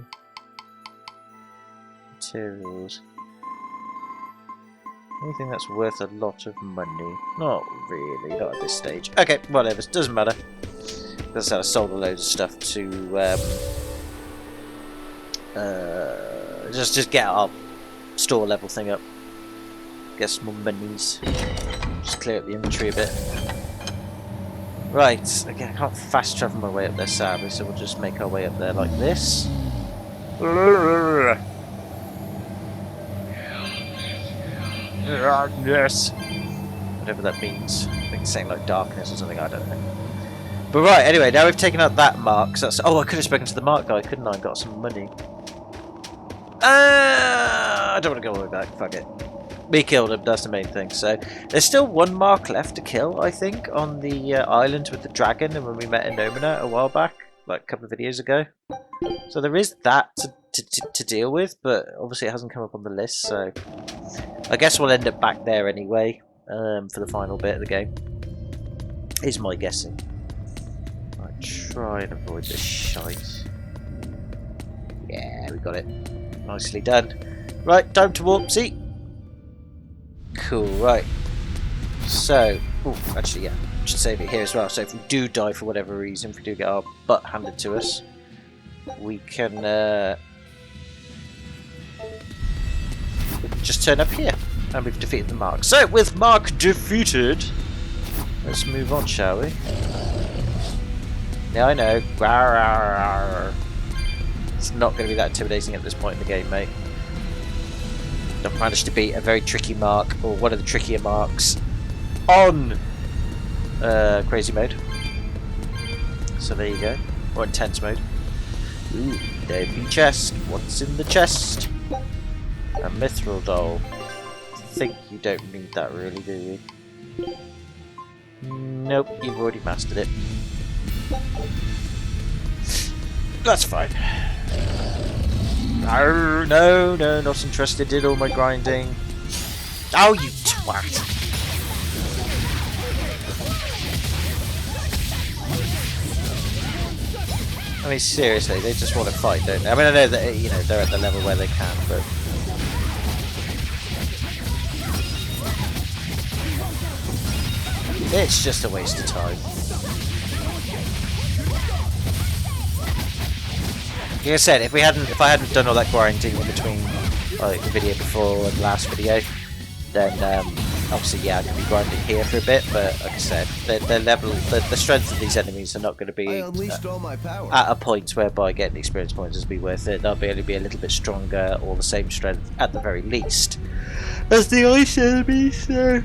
Materials. Anything that's worth a lot of money? Not really, not at this stage. Okay, whatever, doesn't matter. That's how I sold a load of stuff to just get our store level thing up. Get some more monies. Just clear up the inventory a bit. Right, again, I can't fast travel my way up there sadly, so we'll just make our way up there like this. Yes. Whatever that means. I think it's saying like darkness or something, I don't know. But right, anyway, now we've taken out that mark. So that's, oh, I could have spoken to the mark guy, couldn't I? And got some money. I don't want to go all the way back, fuck it. We killed him, that's the main thing. So there's still one mark left to kill, I think, on the island with the dragon, and when we met Anomina a while back, like a couple of videos ago. So there is that to deal with, but obviously it hasn't come up on the list, so I guess we'll end up back there anyway for the final bit of the game. Is my guessing. Right, try and avoid this shite. Yeah, we got it. Nicely done. Right, time to warp. See? Cool, right. So, oh, actually, yeah, I should save it here as well. So if we do die for whatever reason, if we do get our butt handed to us, we can just turn up here, and we've defeated the Mark. So, with Mark defeated, let's move on, shall we? Yeah, I know. It's not going to be that intimidating at this point in the game, mate. I've managed to beat a very tricky mark, or one of the trickier marks, on crazy mode. So there you go, or intense mode. Ooh, there'd be chest. What's in the chest? A mithril doll. I think you don't need that really, do you? Nope, you've already mastered it. That's fine. No, not interested. Did all my grinding. Oh, you twat! I mean, seriously, they just want to fight, don't they? I mean, I know that they're at the level where they can, but it's just a waste of time. Like I said, if I hadn't done all that grinding in between like the video before and the last video, then obviously yeah, I could be grinding here for a bit. But like I said, the strength of these enemies are not going to be at a point whereby getting experience points will be worth it. They'll only be a little bit stronger or the same strength at the very least as the ice enemies. So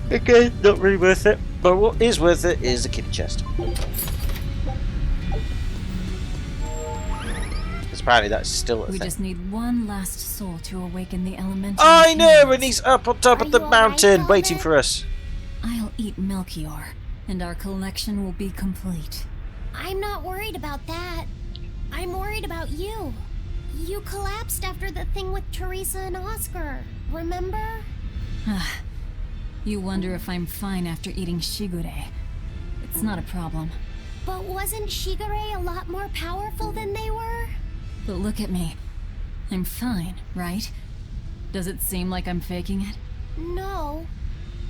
again, not really worth it. But what is worth it is the kitty chest. Because apparently that's still a We thing. just need one last soul to awaken the elemental. I know, mechanics. and he's up on top Are of the you all right, mountain waiting Velvet? for us. I'll eat Melchior, and our collection will be complete. I'm not worried about that. I'm worried about you. You collapsed after the thing with Teresa and Oscar, remember? You wonder if I'm fine after eating Shigure. It's not a problem. But wasn't Shigure a lot more powerful than they were? But look at me. I'm fine, right? Does it seem like I'm faking it? No,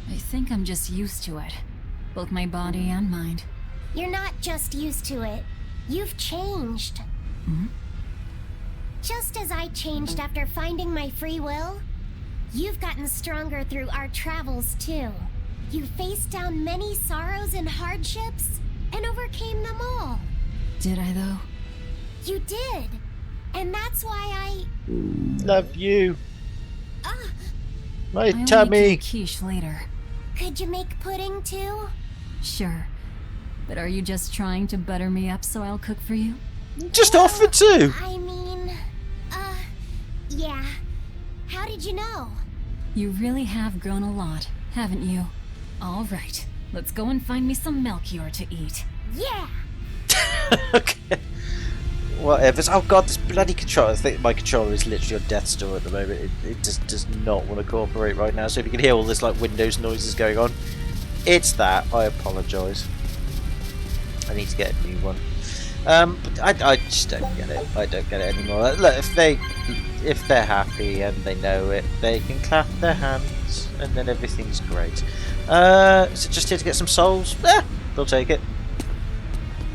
I think I'm just used to it. Both my body and mind. you're not just used to it. You've changed. Just as I changed after finding my free will, you've gotten stronger through our travels too. You faced down many sorrows and hardships and overcame them all. Did I, though? You did. And that's why I... Love you. My I only tummy. do quiche later. Could you make pudding too? Sure. But are you just trying to butter me up so I'll cook for you? Just offered to. I mean... yeah. How did you know? You really have grown a lot, haven't you? All right. Let's go and find me some Melchior to eat. Yeah! Okay. Whatever. Oh god, this bloody controller. I think my controller is literally on death's door at the moment. It just does not want to cooperate right now. So if you can hear all this like Windows noises going on, it's that. I apologise. I need to get a new one. But I just don't get it. I don't get it anymore. Look, if they're happy and they know it, they can clap their hands and then everything's great. Is it just here to get some souls? Yeah, they'll take it.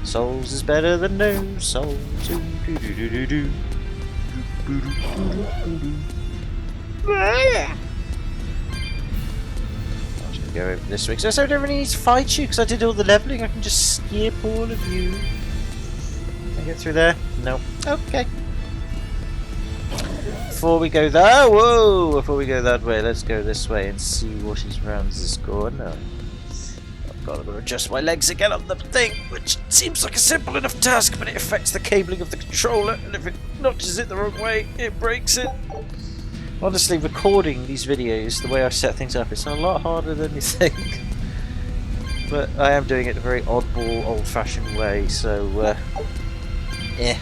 Souls is better than no souls. I'm just gonna go over this way. So I don't really need to fight you because I did all the leveling. I can just skip all of you. Can I get through there? No. Okay. Before we go there, whoa! Before we go that way, let's go this way and see what is round this corner. God, I'm going to adjust my legs again on the thing, which seems like a simple enough task, but it affects the cabling of the controller, and if it notches it the wrong way, it breaks it. Honestly, recording these videos, the way I set things up, it's a lot harder than you think. But I am doing it a very oddball, old-fashioned way, so, yeah.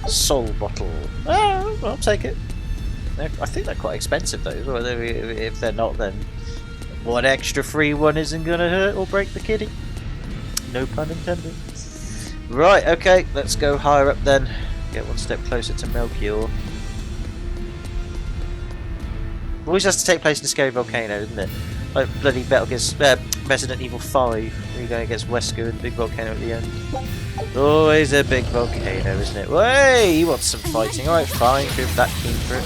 Soul bottle. Oh, I'll take it. I think they're quite expensive, though. Well, if they're not, then one extra free one isn't going to hurt or break the kitty. No pun intended. Right, okay, let's go higher up then. Get one step closer to Melchior. Always has to take place in a scary volcano, doesn't it? Like bloody Resident Evil 5, where you go against Wesker and the big volcano at the end. Always a big volcano, isn't it? Hey, he wants some fighting. Alright, fine, give that keen for it.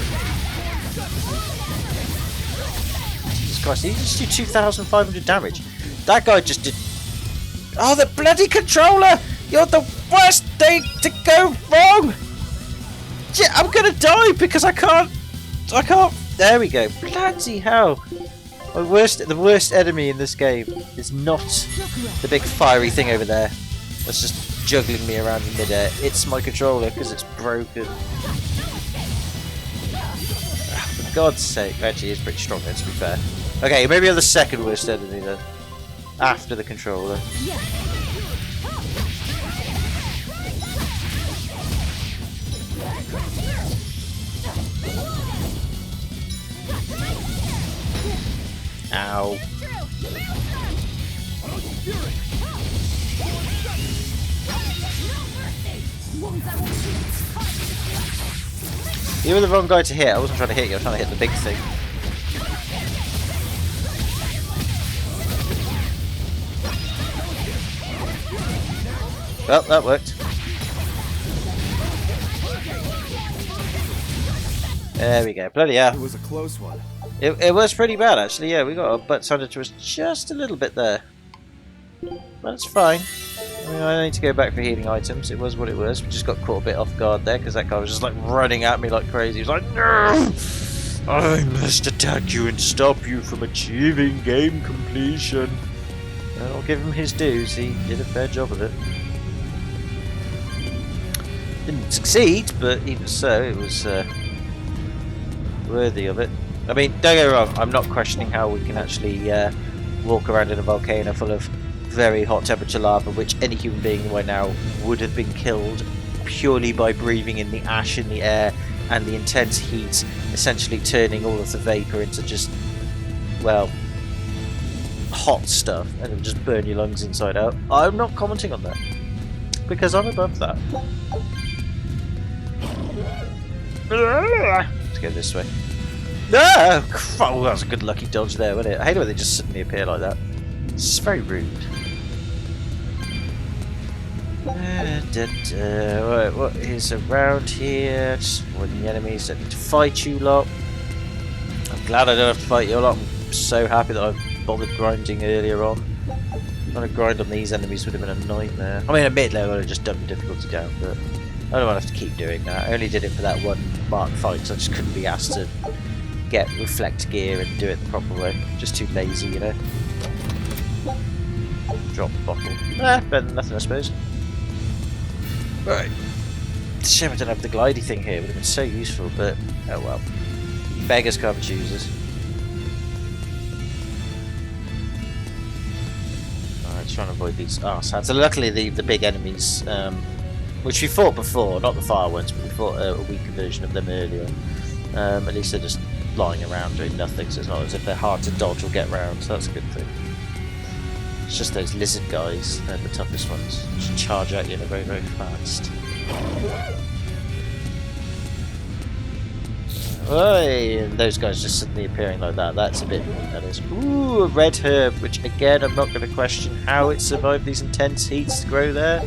Jesus Christ, he just did 2,500 damage. That guy just did... Oh, the bloody controller! You're the worst thing to go wrong! I'm gonna die because I can't... There we go. Bloody hell. The worst enemy in this game is not the big fiery thing over there that's just juggling me around in midair. It's my controller because it's broken. For God's sake. Actually, it's pretty strong then, to be fair. Okay, maybe I'm the second worst enemy then. After the controller. Ow. You were the wrong guy to hit. I wasn't trying to hit you, I was trying to hit the big thing. Well, that worked. There we go. Bloody hell. It was a close one. It was pretty bad, actually. Yeah, we got our butts handed to us just a little bit there. But it's fine. I mean, I need to go back for healing items. It was what it was. We just got caught a bit off guard there because that guy was just like running at me like crazy. He was like, "No! I must attack you and stop you from achieving game completion." And I'll give him his dues. He did a fair job of it. Didn't succeed, but even so, it was worthy of it. I mean, don't get me wrong, I'm not questioning how we can actually walk around in a volcano full of very hot temperature lava, which any human being right now would have been killed purely by breathing in the ash in the air and the intense heat, essentially turning all of the vapor into just, well, hot stuff, and it'll just burn your lungs inside out. I'm not commenting on that, because I'm above that. Let's go this way. No! Oh, that was a good lucky dodge there, wasn't it? I hate it when they just suddenly appear like that. It's very rude. Right, what is around here? Just avoiding the enemies. Don't need to fight you lot. I'm glad I don't have to fight you lot. I'm so happy that I bothered grinding earlier on. Trying to grind on these enemies would have been a nightmare. I mean, admittedly, I would have just dumped the difficulty down, but I don't want to have to keep doing that. I only did it for that one Mark fight, because I just couldn't be asked to get reflect gear and do it the proper way. Just too lazy, you know. Drop the bottle. Better than nothing, I suppose. Right. It's a shame I don't have the glidey thing here. It would have been so useful, but oh well. Beggars can't be choosers. Alright, trying to avoid these arsehounds. So luckily the big enemies, which we fought before, not the fire ones, but we fought a weaker version of them earlier. At least they're just lying around doing nothing, so it's not as if they're hard to dodge or get round, so that's a good thing. It's just those lizard guys, they're the toughest ones. Just charge at you very, very fast. Oi! And those guys just suddenly appearing like that, that's a bit mean, that is. Ooh, a red herb, which again I'm not going to question how it survived these intense heats to grow there.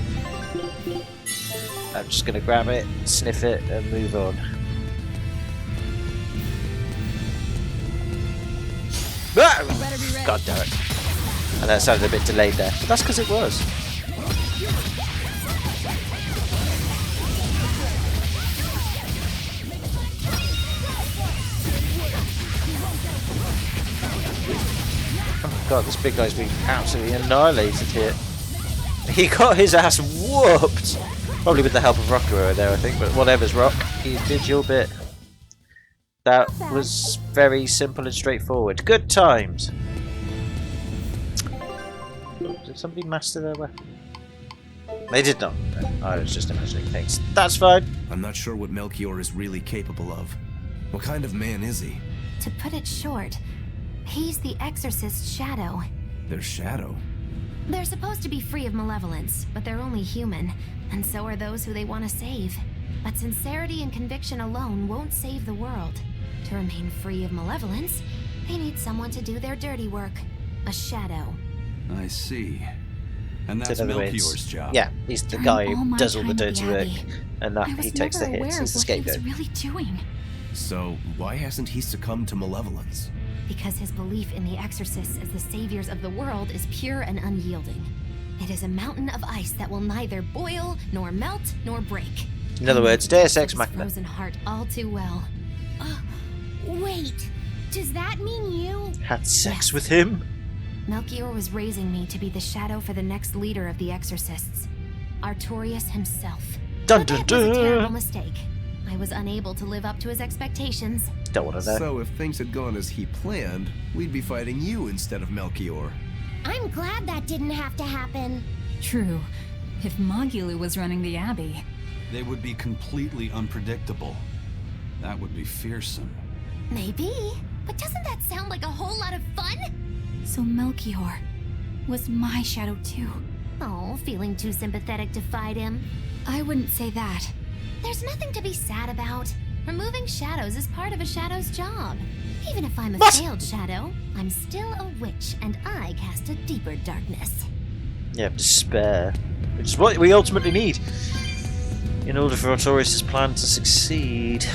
I'm just going to grab it, sniff it, and move on. Ah! God damn it. And that sounded a bit delayed there, but that's because it was. Oh god, this big guy's being absolutely annihilated here. He got his ass whooped! Probably with the help of Rockero there, I think, but whatever's Rock, you did your bit. That was very simple and straightforward. Good times! Did somebody master their weapon? They did not. I was just imagining things. That's fine. I'm not sure what Melchior is really capable of. What kind of man is he? To put it short, he's the Exorcist's shadow. Their shadow? They're supposed to be free of malevolence, but they're only human, and so are those who they want to save. But sincerity and conviction alone won't save the world. To remain free of malevolence, they need someone to do their dirty work. A shadow. I see. And that's In other words, Melchior's job. yeah, he's the During guy all who my does all the time at dirty the work, Abbey, and that he takes the hits. He's the scapegoat. He was really doing. So, why hasn't he succumbed to malevolence? Because his belief in the Exorcists as the saviors of the world is pure and unyielding. It is a mountain of ice that will neither boil, nor melt, nor break. In other words, Deus Ex His Machina. frozen heart all too well. Wait, does that mean you? Had sex Yes. with him? Melchior was raising me to be the shadow for the next leader of the Exorcists, Artorius himself. Dun But dun that was a terrible dun! mistake. I was unable to live up to his expectations. Don't want to know. So if things had gone as he planned, we'd be fighting you instead of Melchior. I'm glad that didn't have to happen. True. If Magulu was running the Abbey. They would be completely unpredictable. That would be fearsome. Maybe, but doesn't that sound like a whole lot of fun? So Melchior was my shadow too. Oh, feeling too sympathetic to fight him? I wouldn't say that. There's nothing to be sad about. Removing shadows is part of a shadow's job. Even if I'm a What? failed shadow, I'm still a witch, and I cast a deeper darkness. Yeah, despair. Which is what we ultimately need in order for Artorius' plan to succeed.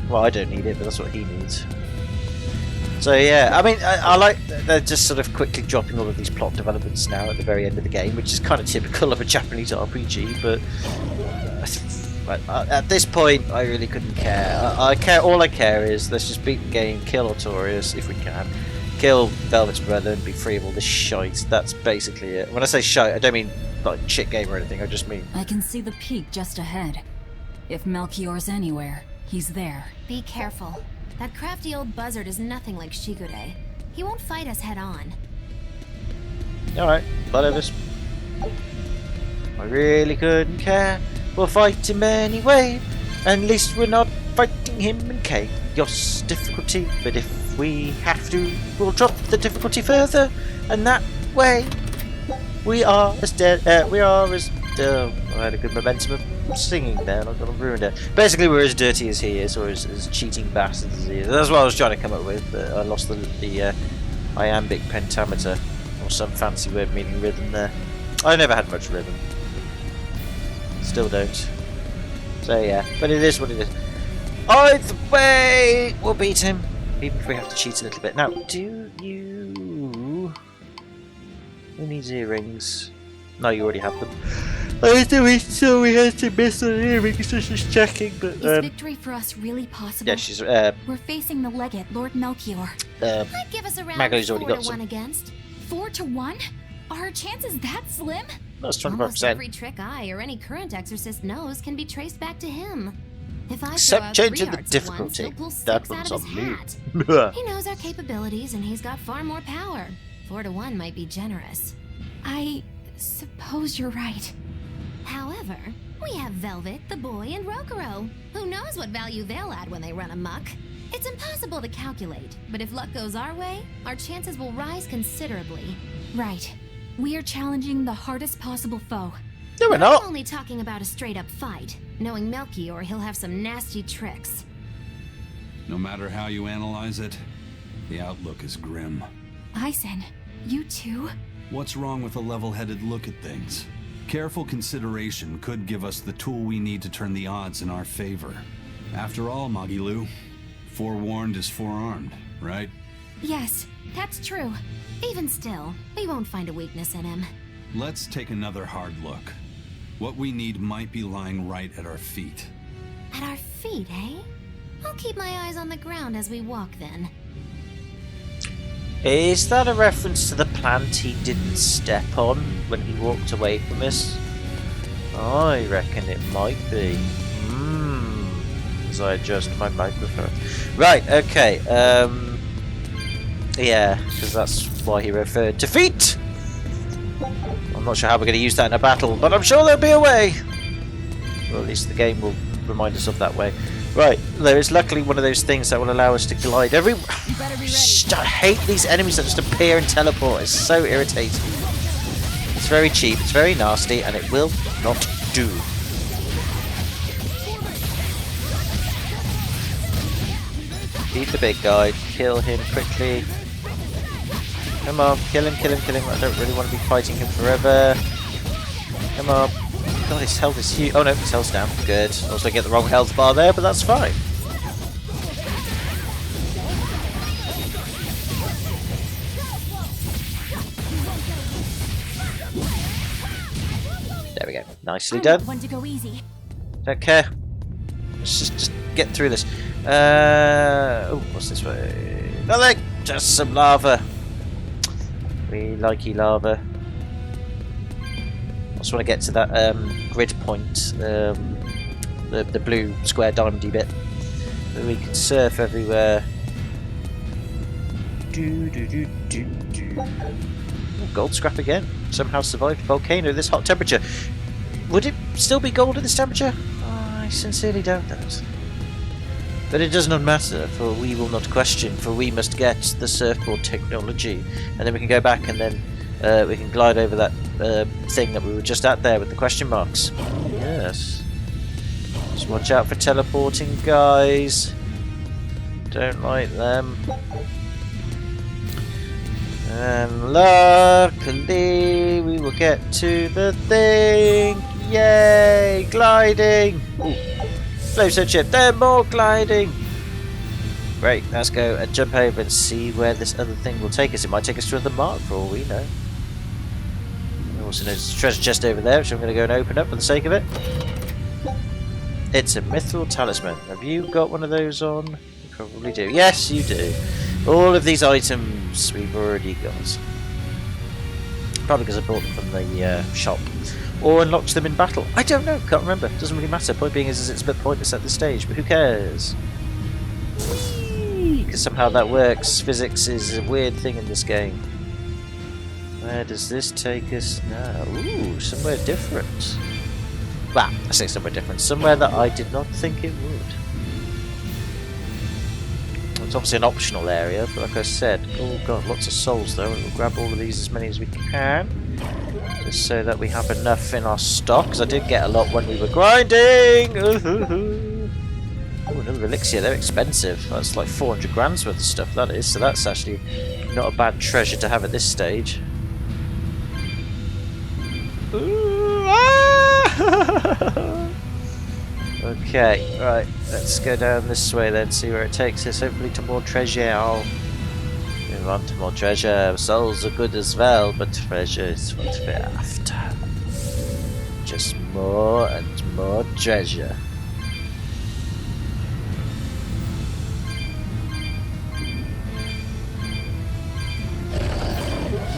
Well, I don't need it, but that's what he needs. So yeah, I mean, I like they're just sort of quickly dropping all of these plot developments now at the very end of the game, which is kind of typical of a Japanese RPG. But at this point, I really couldn't care. I care. All I care is let's just beat the game, kill Artorius if we can, kill Velvet's brother, and be free of all this shite. That's basically it. When I say shite, I don't mean like shit game or anything. I just mean I can see the peak just ahead. If Melchior's anywhere, he's there. Be careful. That crafty old buzzard is nothing like Shigure. He won't fight us head on. Alright, whatever. I really couldn't care. We'll fight him anyway. At least we're not fighting him in chaos difficulty. But if we have to, we'll drop the difficulty further. And that way, we are as dead. I had a good momentum of singing there, and I've got ruined it. Basically, we're as dirty as he is, or as cheating bastards as he is. That's what I was trying to come up with, but I lost the iambic pentameter, or some fancy word meaning rhythm there. I never had much rhythm. Still don't. So yeah, but it is what it is. Either way, we'll beat him, even if we have to cheat a little bit. Now, do you... Who needs earrings? No, you already have them. I thought we had to miss on earrings, just checking, but... Is victory for us really possible? Yeah, she's... We're facing the legate, Lord Melchior. I'd give us around Maggie's already 4 got to 1 some. against. 4 to 1? Are our chances that slim? That's Almost 25%. every trick I or any current exorcist knows can be traced back to him. If I Except throw out changing 3 the arts at once, difficulty. he'll pull 6 That out one's of his on me. hat. He knows our capabilities and he's got far more power. 4 to 1 might be generous. I suppose you're right. However, we have Velvet, the boy, and Rokuro. Who knows what value they'll add when they run amok? It's impossible to calculate, but if luck goes our way, our chances will rise considerably. Right. We are challenging the hardest possible foe. No, we're I'm not. only talking about a straight-up fight. Knowing Melchior, he'll have some nasty tricks. No matter how you analyze it, the outlook is grim. Eisen, you too? What's wrong with a level-headed look at things? Careful consideration could give us the tool we need to turn the odds in our favor. After all, Magilu, forewarned is forearmed, right? Yes, that's true. Even still, we won't find a weakness in him. Let's take another hard look. What we need might be lying right at our feet. At our feet, eh? I'll keep my eyes on the ground as we walk then. Is that a reference to the plant he didn't step on when he walked away from us? I reckon it might be. As I adjust my microphone. Right, okay. Yeah, because that's why he referred to feet. I'm not sure how we're going to use that in a battle, but I'm sure there'll be a way. Or at least the game will remind us of that way. Right, there is luckily one of those things that will allow us to glide every... You better be ready. I hate these enemies that just appear and teleport. It's so irritating. It's very cheap, it's very nasty, and it will not do. Beat the big guy, kill him quickly. Come on, kill him, kill him, kill him. I don't really want to be fighting him forever. Come on. God, his health is huge. Oh no, his health's down. Good. Also get the wrong health bar there, but that's fine. There we go. Nicely I'm done. not one to go easy. Don't care. Let's just get through this. Oh, what's this way? Nothing! Just some lava. We likey lava. I just want to get to that grid point, the blue square diamondy bit, so we can surf everywhere. Oh, gold scrap again. Somehow survived volcano at this hot temperature. Would it still be gold at this temperature? I sincerely doubt that. But it does not matter, for we will not question, for we must get the surfboard technology, and then we can go back and then we can glide over that thing that we were just at there with the question marks. Yes. Just watch out for teleporting guys. Don't like them. And luckily we will get to the thing. Yay! Gliding! Ooh. Flow ship, there more gliding! Great, let's go and jump over and see where this other thing will take us. It might take us to the mark for all we know. Also there's a treasure chest over there, which I'm going to go and open up for the sake of it. It's a mithril talisman. Have you got one of those on? You probably do. Yes, you do. All of these items we've already got. Probably because I bought them from the shop. Or unlocked them in battle. I don't know, can't remember. Doesn't really matter. Point being is it's a bit pointless at this stage, but who cares? Because somehow that works. Physics is a weird thing in this game. Where does this take us now? Ooh, somewhere different. Well, I say somewhere different. Somewhere that I did not think it would. It's obviously an optional area, but like I said, oh god, lots of souls though, and we'll grab all of these as many as we can. Just so that we have enough in our stock, because I did get a lot when we were grinding! Oh, another elixir, they're expensive. That's like 400 grand's worth of stuff, that is, so that's actually not a bad treasure to have at this stage. Ooh, ah! Okay, right, let's go down this way then, see where it takes us, hopefully to more treasure. Move on to more treasure. Souls are good as well, but treasure is what we're after. Just more and more treasure.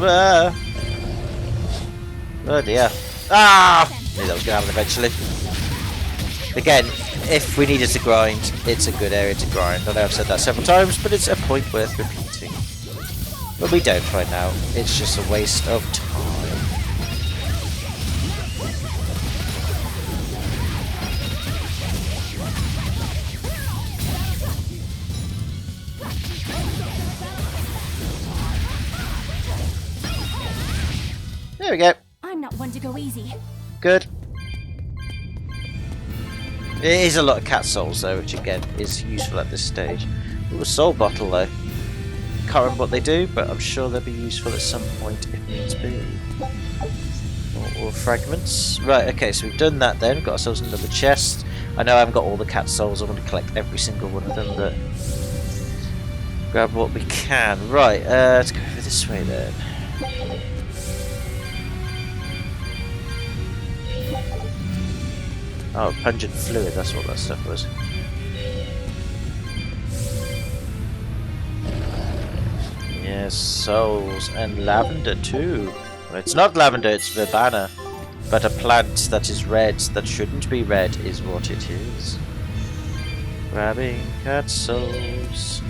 Ah. Oh dear. Ah! Knew that was going to happen eventually. Again, if we needed to grind, it's a good area to grind. I know I've said that several times, but it's a point worth repeating. But we don't right now. It's just a waste of time. There we go. I'm not one to go easy. Good. It is a lot of cat souls though, which again is useful at this stage. Ooh, a soul bottle though. Can't remember what they do, but I'm sure they'll be useful at some point if needs be. Or fragments. Right, okay, so we've done that then. Got ourselves another chest. I know I haven't got all the cat souls. I want to collect every single one of them, but grab what we can. Right, let's go over this way then. Oh, pungent fluid, that's what that stuff was. Yes, souls and lavender too. Well, it's not lavender, it's verbena. But a plant that is red, that shouldn't be red, is what it is. Grabbing cat souls.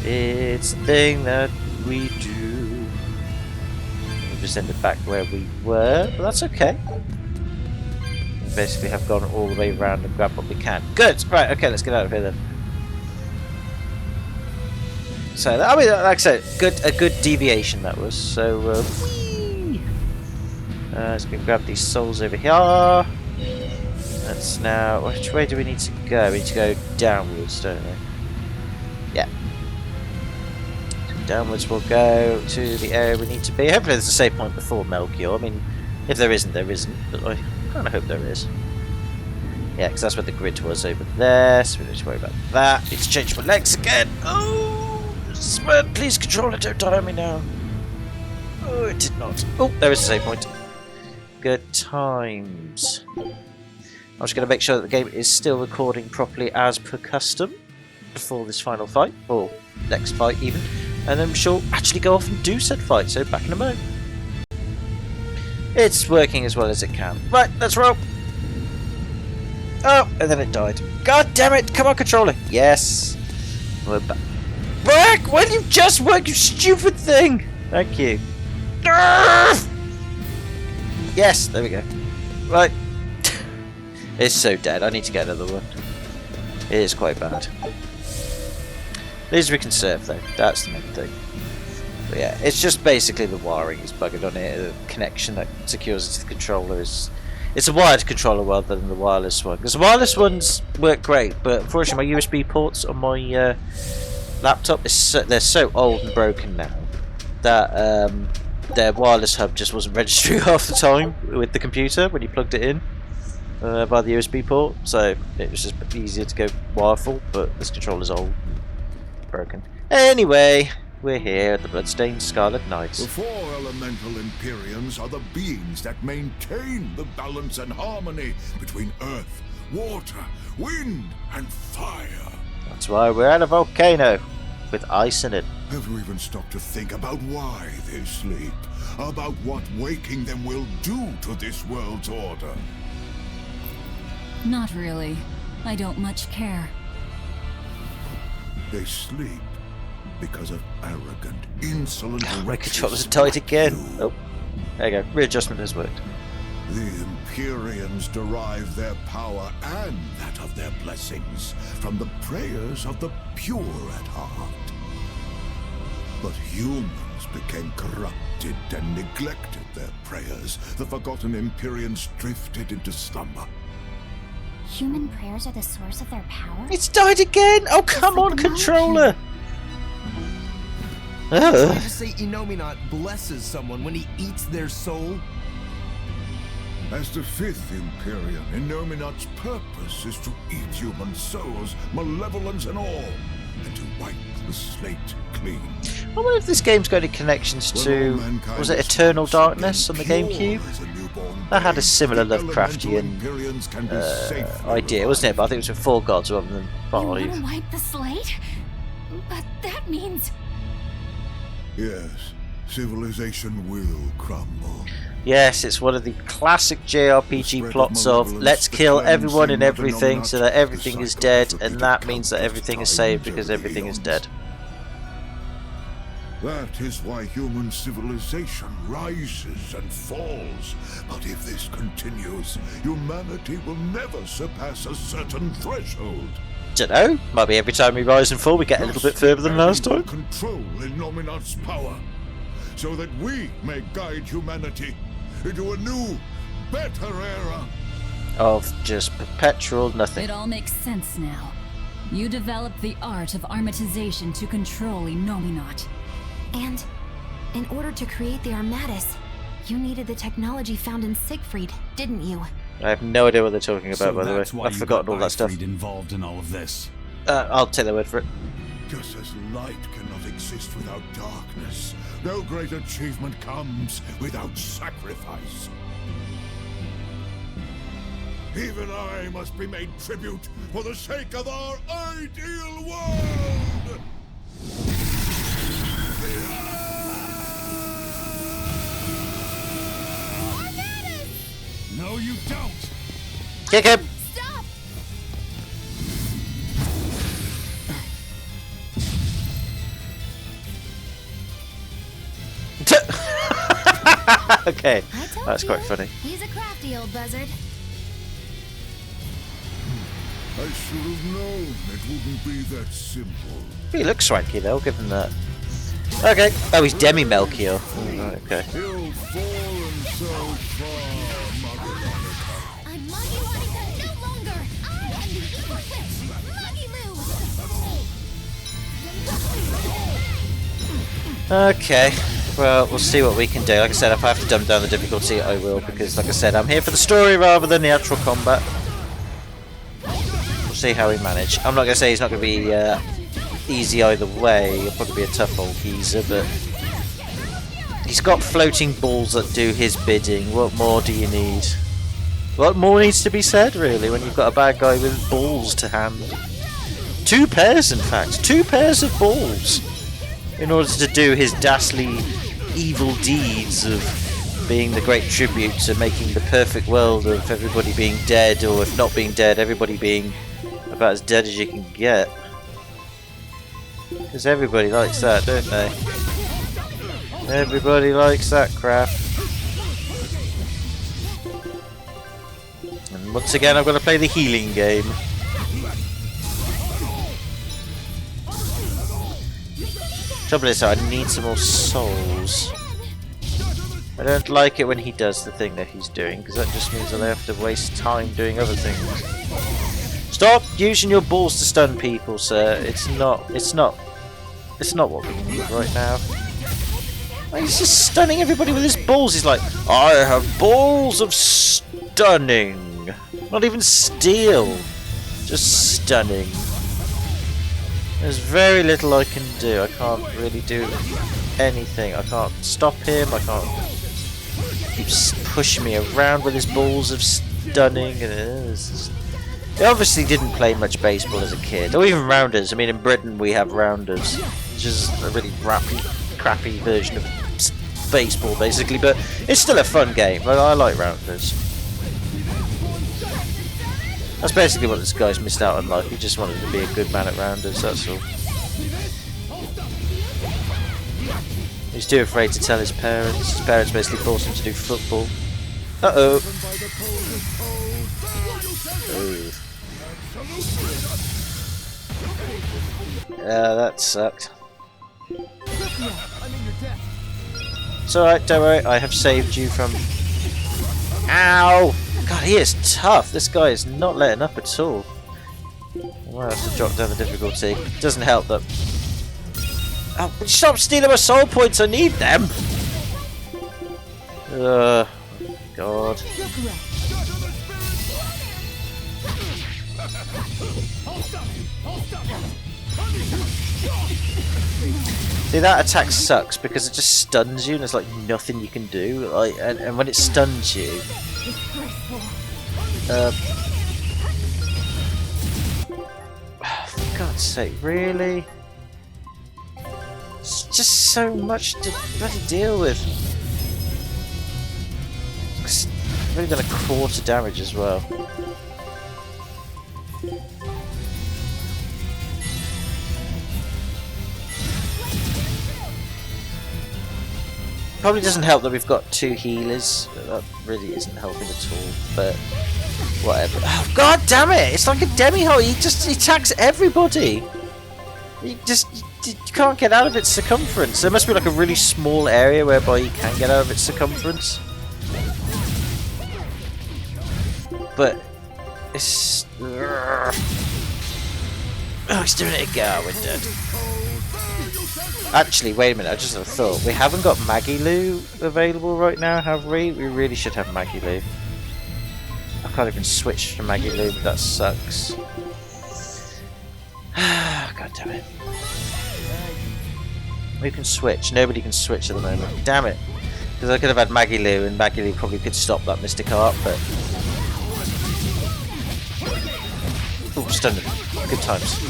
It's the thing that we do. We just ended back where we were, but that's okay. Basically have gone all the way around and grabbed what we can. Good! Right, okay, let's get out of here then. So, I mean, like I said, a good deviation that was. So, let's go grab these souls over here. That's now... Which way do we need to go? We need to go downwards, don't we? Yeah. So downwards we'll go to the area we need to be. Hopefully there's a save point before Melchior. I mean, if there isn't, there isn't. But I kind of hope there is. Yeah, because that's where the grid was over there, so we don't need to worry about that. Need to change my legs again. Oh! Smart, please control it, don't die on me now. Oh, it did not. Oh, there is a save point. Good times. I'm just going to make sure that the game is still recording properly as per custom before this final fight, or next fight even, and then she'll actually go off and do said fight, so back in a moment. It's working as well as it can. Right, let's roll. Oh, and then it died. God damn it! Come on, controller. Yes. We're back. Work! When you just work, you stupid thing! Thank you. Yes, there we go. Right. It's so dead. I need to get another one. It is quite bad. These we can serve though. That's the main thing. But yeah, it's just basically the wiring is buggered on it. The connection that secures it to the controller is... It's a wired controller rather than the wireless one. Because the wireless ones work great, but unfortunately my USB ports on my laptop, they're so old and broken now that their wireless hub just wasn't registering half the time with the computer when you plugged it in by the USB port. So it was just easier to go wireful, but this controller's old and broken. Anyway... We're here at the Bloodstained Scarlet Knights. The four elemental Empyreans are the beings that maintain the balance and harmony between earth, water, wind, and fire. That's why we're at a volcano with ice in it. Have you even stopped to think about why they sleep? About what waking them will do to this world's order? Not really. I don't much care. They sleep because of arrogant, insolent My controller's wretches died like again. you. Oh, there you go. Readjustment has worked. The Empyreans derive their power and that of their blessings from the prayers of the pure at heart. But humans became corrupted and neglected their prayers. The forgotten Empyreans drifted into slumber. Human prayers are the source of their power? It's died again! Oh, come on, controller! Did Ugh. you just say Innominat blesses someone when he eats their soul? As the fifth Empyrean, Innominat's purpose is to eat human souls, malevolence and all, and to wipe the slate clean. I wonder if this game's got any connections to... Was it Eternal Darkness on the GameCube? That had a similar Lovecraftian idea, wasn't it? But I think it was with 4 gods rather than 5. You want to wipe the slate? But that means... Yes, civilization will crumble. Yes, it's one of the classic JRPG plots of let's kill everyone and everything so that everything is dead, and that means that everything is saved because everything is dead. That is why human civilization rises and falls. But if this continues, humanity will never surpass a certain threshold. Dunno, might be every time we rise and fall we get a little bit further than last time. Control Innominat's power, so that we may guide humanity into a new, better era. Of just perpetual nothing. It all makes sense now. You developed the art of armatization to control Innominat. And in order to create the Armatus, you needed the technology found in Siegfried, didn't you? I have no idea what they're talking about, So by the that's way. why I've you forgotten got all that stuff. Siegfried involved in all of this. I'll take their word for it. Just as light cannot exist without darkness, no great achievement comes without sacrifice. Even I must be made tribute for the sake of our ideal world! No, you don't! Kick him! Stop! Okay, I told that's you. quite funny. He's a crafty old buzzard. I should have known it wouldn't be that simple. He looks swanky though, I'll give him that. Okay. Oh, he's Demi Melchior. Oh, right, okay. You've fallen so far, Mother Monica. I'm Maggie Monica no longer! I am the evil witch, Maggie Moo! Okay. Well, we'll see what we can do. Like I said, if I have to dumb down the difficulty, I will, because, like I said, I'm here for the story rather than the actual combat. We'll see how we manage. I'm not going to say he's not going to be easy either way. He'll probably be a tough old geezer, but he's got floating balls that do his bidding. What more do you need? What more needs to be said, really, when you've got a bad guy with balls to hand? 2 pairs, in fact. 2 pairs of balls. In order to do his dastardly evil deeds of being the great tribute to making the perfect world of everybody being dead, or if not being dead, everybody being about as dead as you can get. Because everybody likes that, don't they? Everybody likes that crap. And once again, I'm going to play the healing game. Trouble is, I need some more souls. I don't like it when he does the thing that he's doing, because that just means that I have to waste time doing other things. Stop using your balls to stun people, sir. It's not what we need right now. He's just stunning everybody with his balls. He's like, I have balls of stunning. Not even steel, just stunning. There's very little I can do. I can't really do anything. I can't stop him. I can't. He keeps pushing me around with his balls of stunning. He obviously didn't play much baseball as a kid, or even rounders. I mean, in Britain we have rounders. which is a really crappy version of baseball, basically. But it's still a fun game. I like Rounders. That's basically what this guy's missed out on life. He just wanted to be a good man at Rounders, that's all. He's too afraid to tell his parents. His parents basically forced him to do football. Uh-oh. Yeah, that sucked. It's alright, don't worry. I have saved you from... Ow! God, he is tough. This guy is not letting up at all. I might have to drop down the difficulty. It doesn't help that... Oh, stop stealing my soul points, I need them! God. See, that attack sucks because it just stuns you and there's like nothing you can do. Like, and when it stuns you... for God's sake, really? It's just so much to bloody deal with. It's really done a quarter damage as well. Probably doesn't help that we've got 2 healers. That really isn't helping at all, but whatever. Oh, God damn it! It's like a demi-hole. He attacks everybody. You can't get out of its circumference. There must be like a really small area whereby you can get out of its circumference. But it's... Oh, he's doing it again. We're dead. Actually, wait a minute, I just had a thought. We haven't got Maggie Lou available right now, have we? We really should have Maggie Lou. I can't even switch to Maggie Lou, but that sucks. God damn it. Who can switch? Nobody can switch at the moment. Damn it. Because I could have had Maggie Lou, and Maggie Lou probably could stop that Mystic Heart, but... Oh, stunned him. Good times.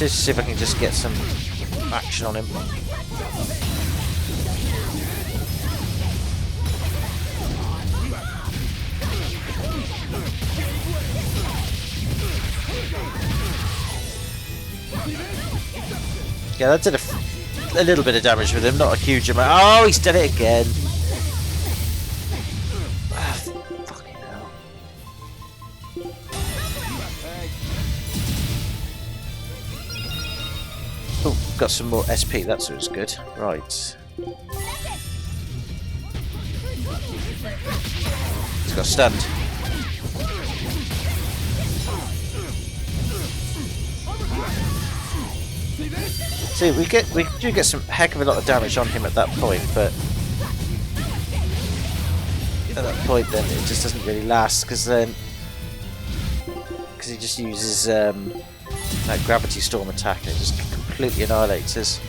Let's see if I can just get some action on him. Yeah, that did a little bit of damage with him, not a huge amount. Oh, he's done it again. Fucking hell. Oh, got some more SP, that's always good. Right. He's got stunned. See, we do get some heck of a lot of damage on him at that point, but at that point then it just doesn't really last because he just uses that gravity storm attack and it just completely annihilates us.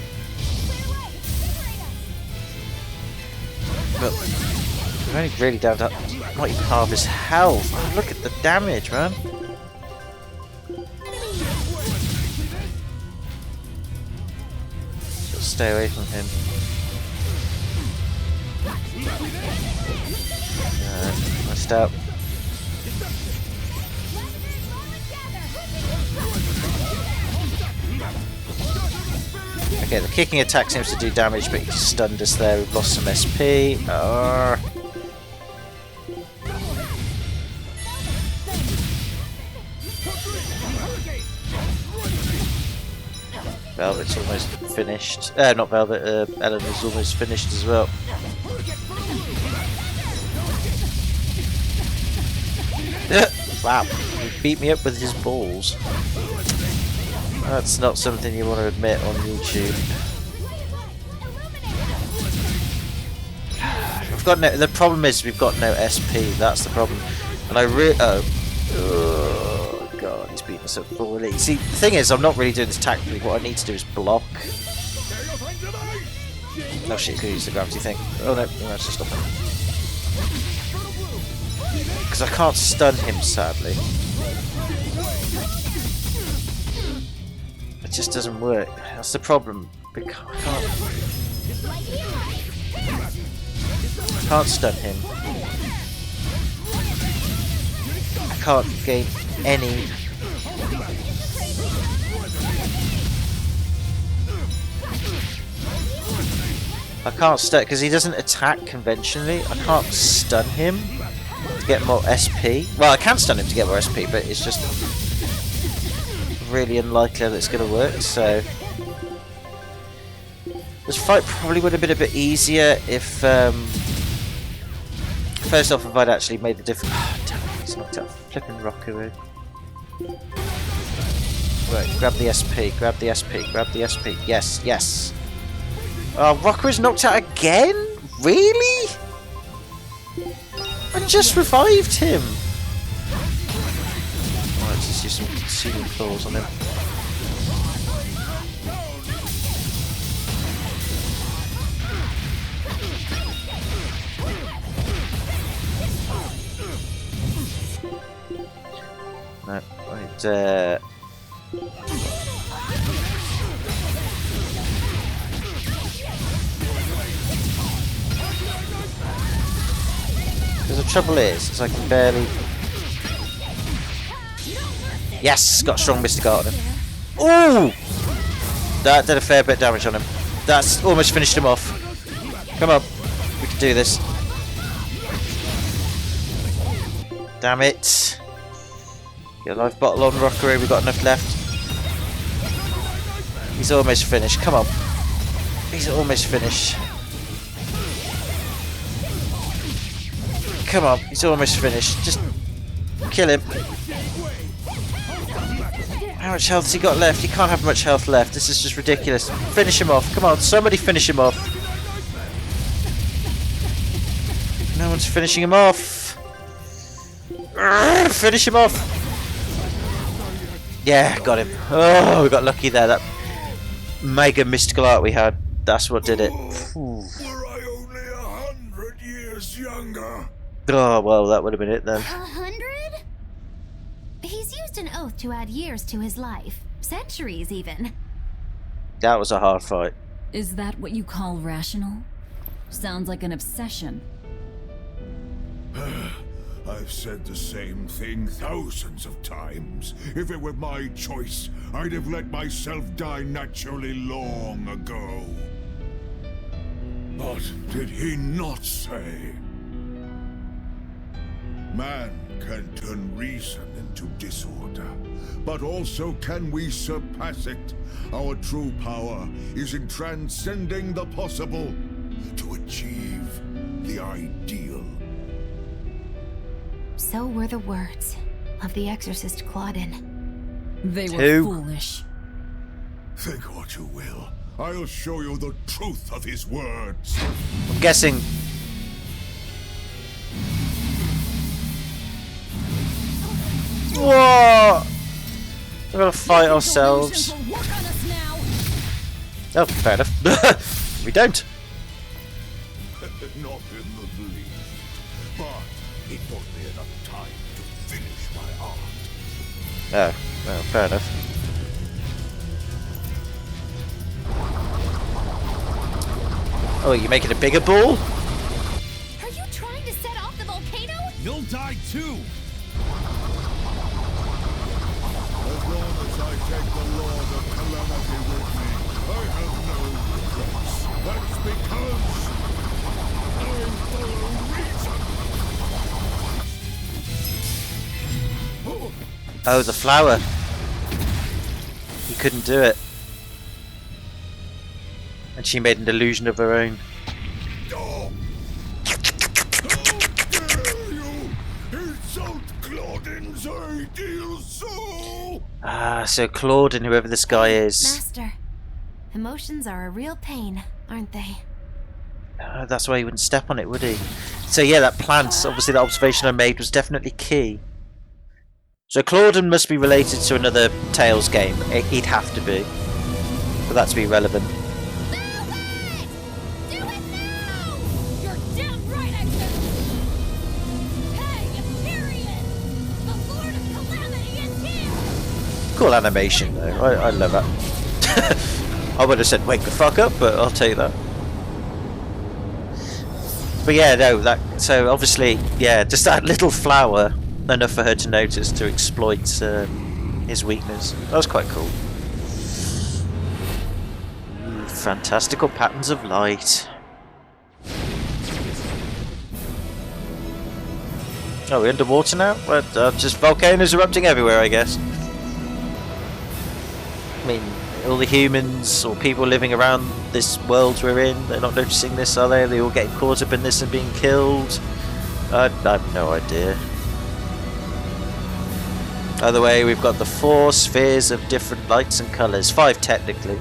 But we're only really down to not even half his health. Oh, look at the damage, man. Stay away from him. Messed up. Okay, the kicking attack seems to do damage, but he stunned us there. We've lost some SP. Velvet's almost finished. Not Velvet, Eleanor's almost finished as well. Wow, he beat me up with his balls. That's not something you want to admit on YouTube. We've got no. The problem is we've got no SP. That's the problem. And I oh god, he's beating us up fully. See, the thing is, I'm not really doing this tactically. What I need to do is block. Oh shit, he's gonna use the gravity thing. Oh no, no, it's just stop him. Because I can't stun him, sadly. It just doesn't work. That's the problem. I can't stun him. I can't gain any. I can't stun because he doesn't attack conventionally. I can't stun him to get more SP. Well, I can stun him to get more SP, but it's just really unlikely that it's going to work. So this fight probably would have been a bit easier if, first off, if I'd actually made the difference. Oh, damn it, he's knocked out flipping Rockaroo. Right, grab the SP, grab the SP, grab the SP. Yes, yes. Oh, Rockaroo's knocked out again? Really? I just revived him. Right, let's just use some consuming claws on him. No, right, because the trouble is I can barely... Yes! Got a strong Mystic Art on him. Ooh! That did a fair bit of damage on him. That's almost finished him off. Come on. We can do this. Damn it. Get a life bottle on Rockaroo. We've got enough left. He's almost finished. Come on. He's almost finished. Come on. He's almost finished. Just kill him. How much health has he got left? He can't have much health left. This is just ridiculous. Finish him off. Come on. Somebody finish him off. No one's finishing him off. Finish him off. Yeah, got him. Oh, we got lucky there. That mega mystical art we had. That's what did it. Ooh. Were I only 100 years younger? Oh, well, that would have been it then. 100? He's used an oath to add years to his life. Centuries, even. That was a hard fight. Is that what you call rational? Sounds like an obsession. I've said the same thing thousands of times. If it were my choice, I'd have let myself die naturally long ago. But did he not say? Man can turn reason into disorder, but also can we surpass it? Our true power is in transcending the possible to achieve the ideal. So were the words of the exorcist Claudin. They were Who? foolish. Think what you will. I'll show you the truth of his words. I'm guessing... Whoa! We're gonna fight ourselves. Oh, fair enough. We don't. Not in the least. But it bought me enough time to finish my art. Oh, well, fair enough. Oh, you're making a bigger ball? Are you trying to set off the volcano? You'll die too! As long as I take the Lord of Calamity with me, I have no regrets. That's because I'm for a reason. Oh, the flower. He couldn't do it. And she made an illusion of her own. Oh. How dare you insult Claudin's ideal soul? Ah, so Claudin, whoever this guy is. Master, emotions are a real pain, aren't they? That's why he wouldn't step on it, would he? So yeah, that plant, obviously the observation I made was definitely key. So Claudin must be related to another Tales game. He'd have to be. For that to be relevant. Do it now! You're damn right I do! Hey, period! The Lord of Calamity is here! Cool animation though. I love that. I would have said wake the fuck up, but I'll take that. But yeah, no, so obviously, yeah, just that little flower, enough for her to notice to exploit his weakness. That was quite cool. Fantastical patterns of light. Oh, we're underwater now? Well, just volcanoes erupting everywhere, I guess. I mean, all the humans or people living around this world we're in, they're not noticing this, are they? They're all getting caught up in this and being killed? I have no idea. Either way, we've got the 4 spheres of different lights and colours. 5 technically.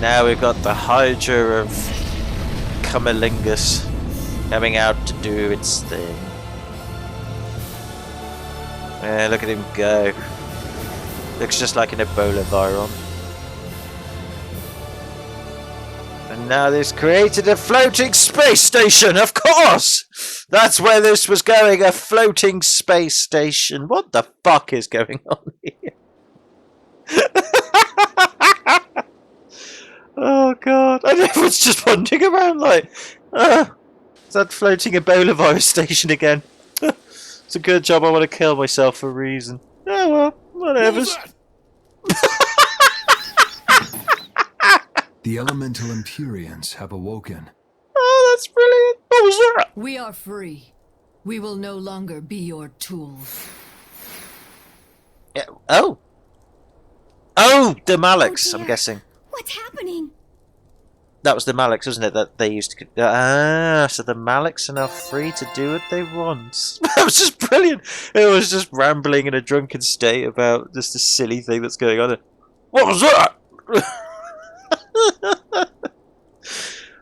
Now we've got the Hydra of Cumberlingus coming out to do its thing. Yeah, look at him go. Looks just like an Ebola viron. And now this created a floating space station, of course! That's where this was going, a floating space station. What the fuck is going on here? Oh god, and everyone's just wandering around like, it's that floating Ebola virus station again. It's a good job I want to kill myself for a reason. Oh well, whatever. The elemental Empyreans have awoken. Oh, that's brilliant. What was that? We are free. We will no longer be your tools. Yeah. Oh, the Malix, I'm guessing. What's happening? That was the Malix, wasn't it? That they used to. So the Malix are now free to do what they want. That was just brilliant. It was just rambling in a drunken state about just a silly thing that's going on. What was that?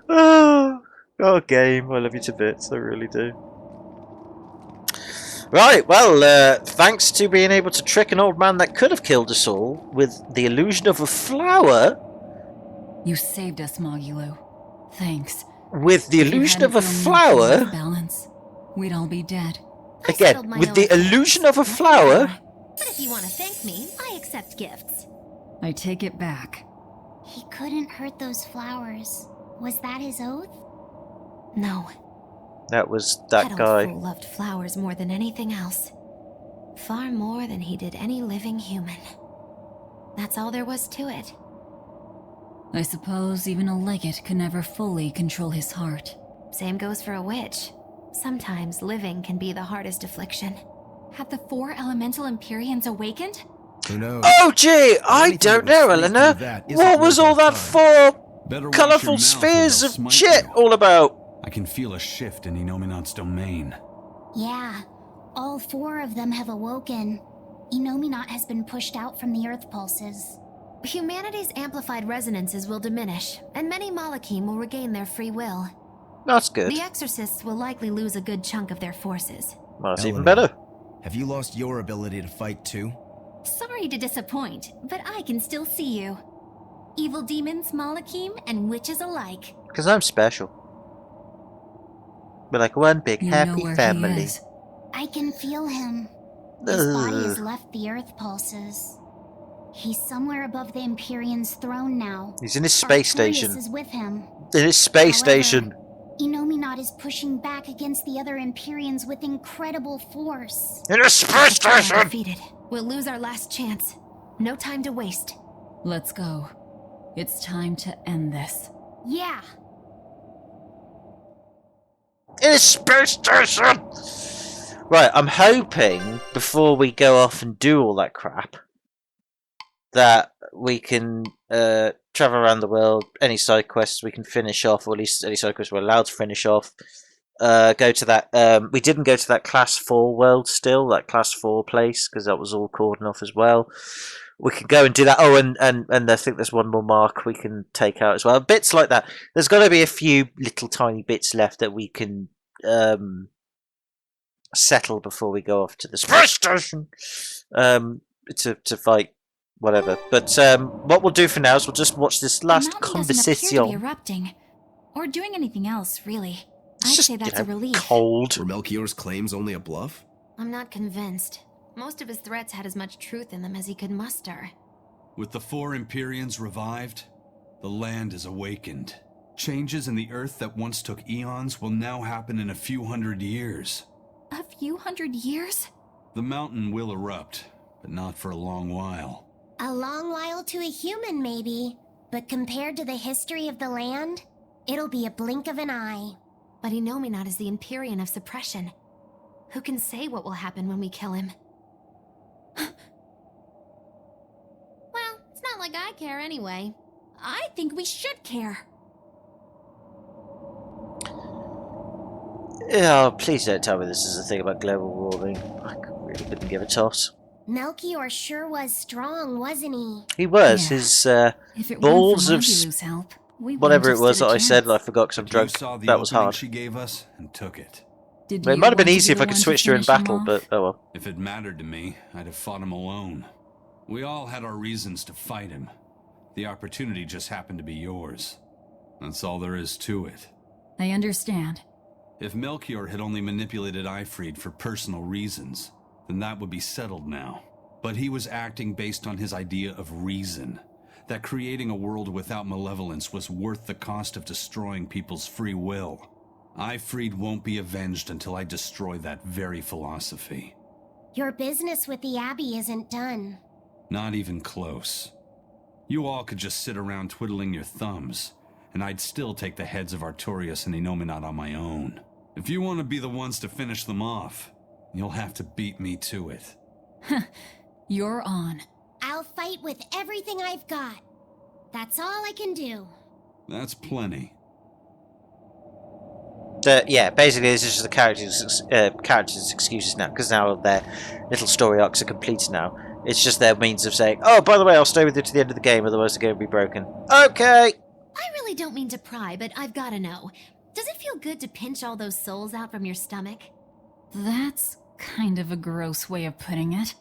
Oh, game. I love you to bits. I really do. Right, well, thanks to being able to trick an old man that could have killed us all with the illusion of a flower. You saved us, Mogulu. Thanks. With the illusion of a flower. Balance, we'd all be dead. Again, with the illusion of a flower. But if you want to thank me, I accept gifts. I take it back. He couldn't hurt those flowers. Was that his oath? No. That was that That guy. old fool loved flowers more than anything else. Far more than he did any living human. That's all there was to it. I suppose even a legate can never fully control his heart. Same goes for a witch. Sometimes living can be the hardest affliction. Have the 4 elemental Empyreans awakened? Who knows? Oh gee, I don't know, Eleanor. What was all that 4 colourful spheres of shit all about? I can feel a shift in Inominat's domain. Yeah, all 4 of them have awoken. Inominat has been pushed out from the Earth pulses. Humanity's amplified resonances will diminish, and many Malachim will regain their free will. That's good. The Exorcists will likely lose a good chunk of their forces. Well, that's even Eleanor, better. Have you lost your ability to fight too? Sorry to disappoint, but I can still see you. Evil demons, Malachim, and witches alike. Because I'm special. We're like one big You know happy where he family. is. I can feel him. His body has left the Earth pulses. He's somewhere above the Empyrean's throne now. He's in his space Arcturus station. is with him. In his space However, station. Inominat is pushing back against the other Empyreans with incredible force. In his space station! Defeated. We'll lose our last chance. No time to waste. Let's go. It's time to end this. Yeah. In his space station! Right, I'm hoping, before we go off and do all that crap, that we can travel around the world, any side quests we can finish off, or at least any side quests we're allowed to finish off. Go to that, we didn't go to that class 4 world still, that class 4 place, because that was all cordoned off as well. We can go and do that. Oh, and I think there's one more mark we can take out as well. Bits like that. There's got to be a few little tiny bits left that we can settle before we go off to the space station to fight whatever. But what we'll do for now is we'll just watch this last The mountain doesn't appear to be conversation. erupting, or doing anything else, really. It's I'd just, say that's you a know, relief. cold. Were Melchior's claims only a bluff? I'm not convinced. Most of his threats had as much truth in them as he could muster. With the 4 Empyreans revived, the land is awakened. Changes in the Earth that once took eons will now happen in a few hundred years. A few hundred years? The mountain will erupt, but not for a long while. A long while to a human, maybe. But compared to the history of the land, it'll be a blink of an eye. But Inominat is the Empyrean of suppression. Who can say what will happen when we kill him? Well, it's not like I care anyway. I think we should care. Oh, please don't tell me this is a thing about global warming. I really couldn't give a toss. Melchior sure was strong, wasn't he? He was. Yeah. His If it balls weren't of for Magilu's help, we whatever wouldn't it have was stood that a I said, and I chance. forgot because I'm You drunk. saw the That was opening hard. she gave us and took it. Did It you might have been want to easy be if the I could one to switch her in finish him battle, off? but oh well. If it mattered to me, I'd have fought him alone. We all had our reasons to fight him. The opportunity just happened to be yours. That's all there is to it. I understand. If Melchior had only manipulated Ifrid for personal reasons, then that would be settled now. But he was acting based on his idea of reason, that creating a world without malevolence was worth the cost of destroying people's free will. Ifrid won't be avenged until I destroy that very philosophy. Your business with the Abbey isn't done. Not even close. You all could just sit around twiddling your thumbs, and I'd still take the heads of Artorias and Inominat on my own. If you want to be the ones to finish them off, you'll have to beat me to it. You're on. I'll fight with everything I've got. That's all I can do. That's plenty. Yeah, basically this is just the characters' excuses now, because now their little story arcs are complete now. It's just their means of saying, oh, by the way, I'll stay with you to the end of the game, otherwise the game will be broken. Okay! I really don't mean to pry, but I've gotta know. Does it feel good to pinch all those souls out from your stomach? That's kind of a gross way of putting it.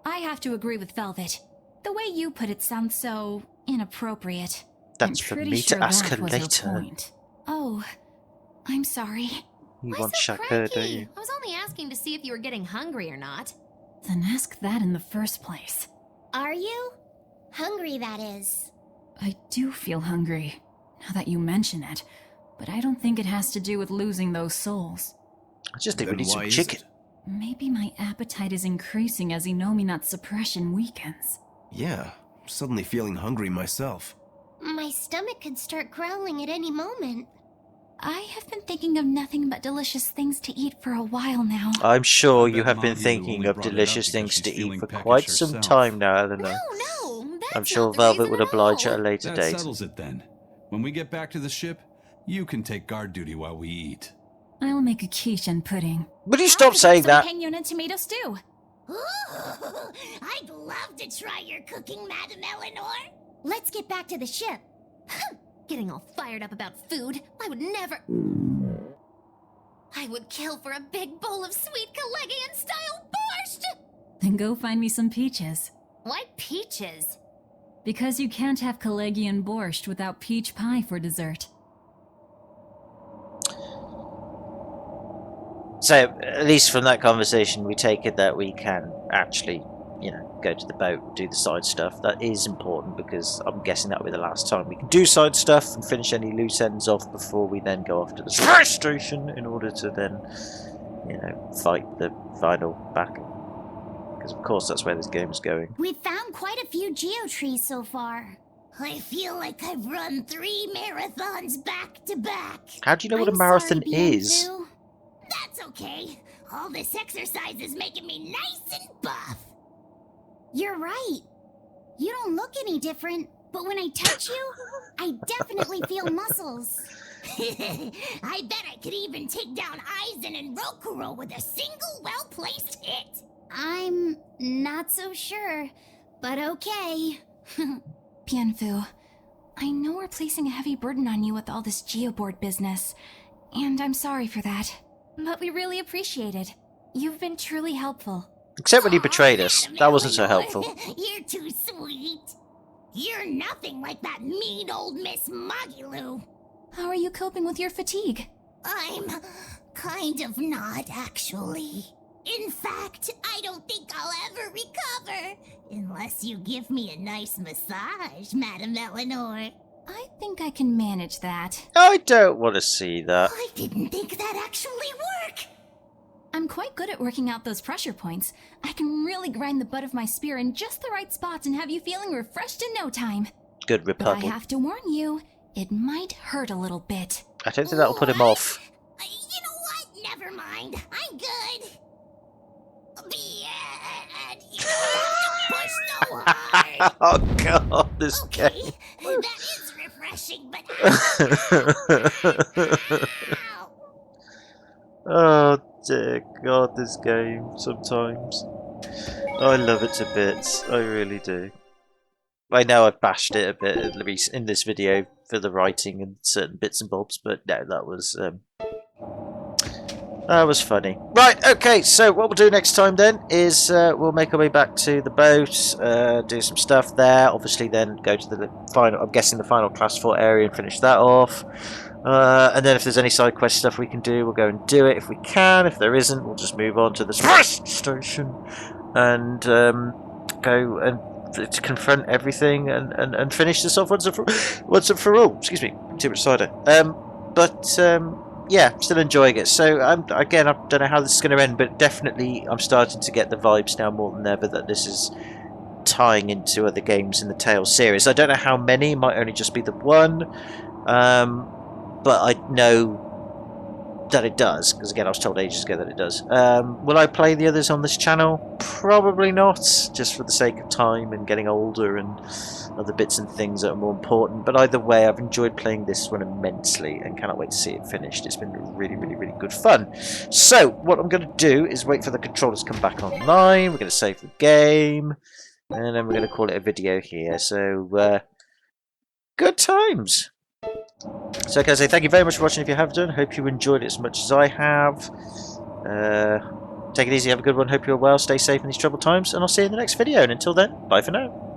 I have to agree with Velvet. The way you put it sounds so inappropriate. That's I'm for pretty me sure to ask her that was her later. point. Oh, I'm sorry. You Why want so Shaq her, don't cranky? you? I was only asking to see if you were getting hungry or not. Then ask that in the first place. Are you? Hungry, that is. I do feel hungry, now that you mention it, but I don't think it has to do with losing those souls. I just think we Then need why some is chicken. it? Maybe my appetite is increasing as Inominat's suppression weakens. Yeah, I'm suddenly feeling hungry myself. My stomach could start growling at any moment. I have been thinking of nothing but delicious things to eat for a while now. I'm sure I you bet have been Mavilu thinking only of brought it up delicious because things she's to eat feeling for peckish quite some herself. time now, Eleanor. No, that's I'm sure not the Velvet reason would at oblige all. at a later That date. settles it then. When we get back to the ship, you can take guard duty while we eat. I'll make a quiche and pudding. Would you I'll stop cook saying some that? pinyon and tomato stew. Ooh, I'd love to try your cooking, Madam Eleanor. Let's get back to the ship. Getting all fired up about food. I would never... I would kill for a big bowl of sweet Kalegian-style borscht! Then go find me some peaches. Why peaches? Because you can't have Kalegian borscht without peach pie for dessert. So, at least from that conversation, we take it that we can actually, you know, go to the boat, do the side stuff. That is important because I'm guessing that'll be the last time we can do side stuff and finish any loose ends off before we then go off to the space station in order to then, you know, fight the final battle. Because of course that's where this game is going. We've found quite a few geotrees so far. I feel like I've run 3 marathons back to back. How do you know what a I'm marathon sorry, is? Bienfu. That's okay. All this exercise is making me nice and buff. You're right. You don't look any different, but when I touch you, I definitely feel muscles. I bet I could even take down Aizen and Rokuro with a single well-placed hit. I'm not so sure, but okay. Bienfu, I know we're placing a heavy burden on you with all this geoboard business, and I'm sorry for that. But we really appreciate it. You've been truly helpful. Except when you betrayed us. Madam That wasn't so Eleanor, helpful. You're too sweet. You're nothing like that mean old Miss Magilu. How are you coping with your fatigue? I'm kind of not, actually. In fact, I don't think I'll ever recover. Unless you give me a nice massage, Madame Eleanor. I think I can manage that. I don't want to see that. I didn't think that actually work. I'm quite good at working out those pressure points. I can really grind the butt of my spear in just the right spots and have you feeling refreshed in no time. Good But I Republic. have to warn you, it might hurt a little bit. I don't think that'll put him off. You know what? Never mind. I'm good. You don't have to push so hard. Oh god, this Okay, game. that is refreshing, but ow. Oh dear god, this game sometimes. I love it to bits. I really do. I know I've bashed it a bit at least in this video for the writing and certain bits and bobs, but no, that was funny. Right, okay, so what we'll do next time then is we'll make our way back to the boat, do some stuff there, obviously then go to the final, I'm guessing the final class 4 area and finish that off. And then if there's any side quest stuff we can do, we'll go and do it if we can. If there isn't, we'll just move on to the space station and go and to confront everything and finish this off once and for all. Excuse me, too much cider. Yeah, still enjoying it. So again, I don't know how this is going to end, but definitely I'm starting to get the vibes now more than ever that this is tying into other games in the Tales series. I don't know how many, it might only just be the one, but I know that it does, because again I was told ages ago that it does. Will I play the others on this channel? Probably not, just for the sake of time and getting older and other bits and things that are more important, but either way I've enjoyed playing this one immensely and cannot wait to see it finished. It's been really, really, really good fun. So what I'm going to do is wait for the controllers to come back online, we're going to save the game, and then we're going to call it a video here. So good times. So can I say thank you very much for watching if you have done. Hope you enjoyed it as much as I have. Take it easy, have a good one, hope you're well, stay safe in these troubled times, and I'll see you in the next video, and until then, bye for now.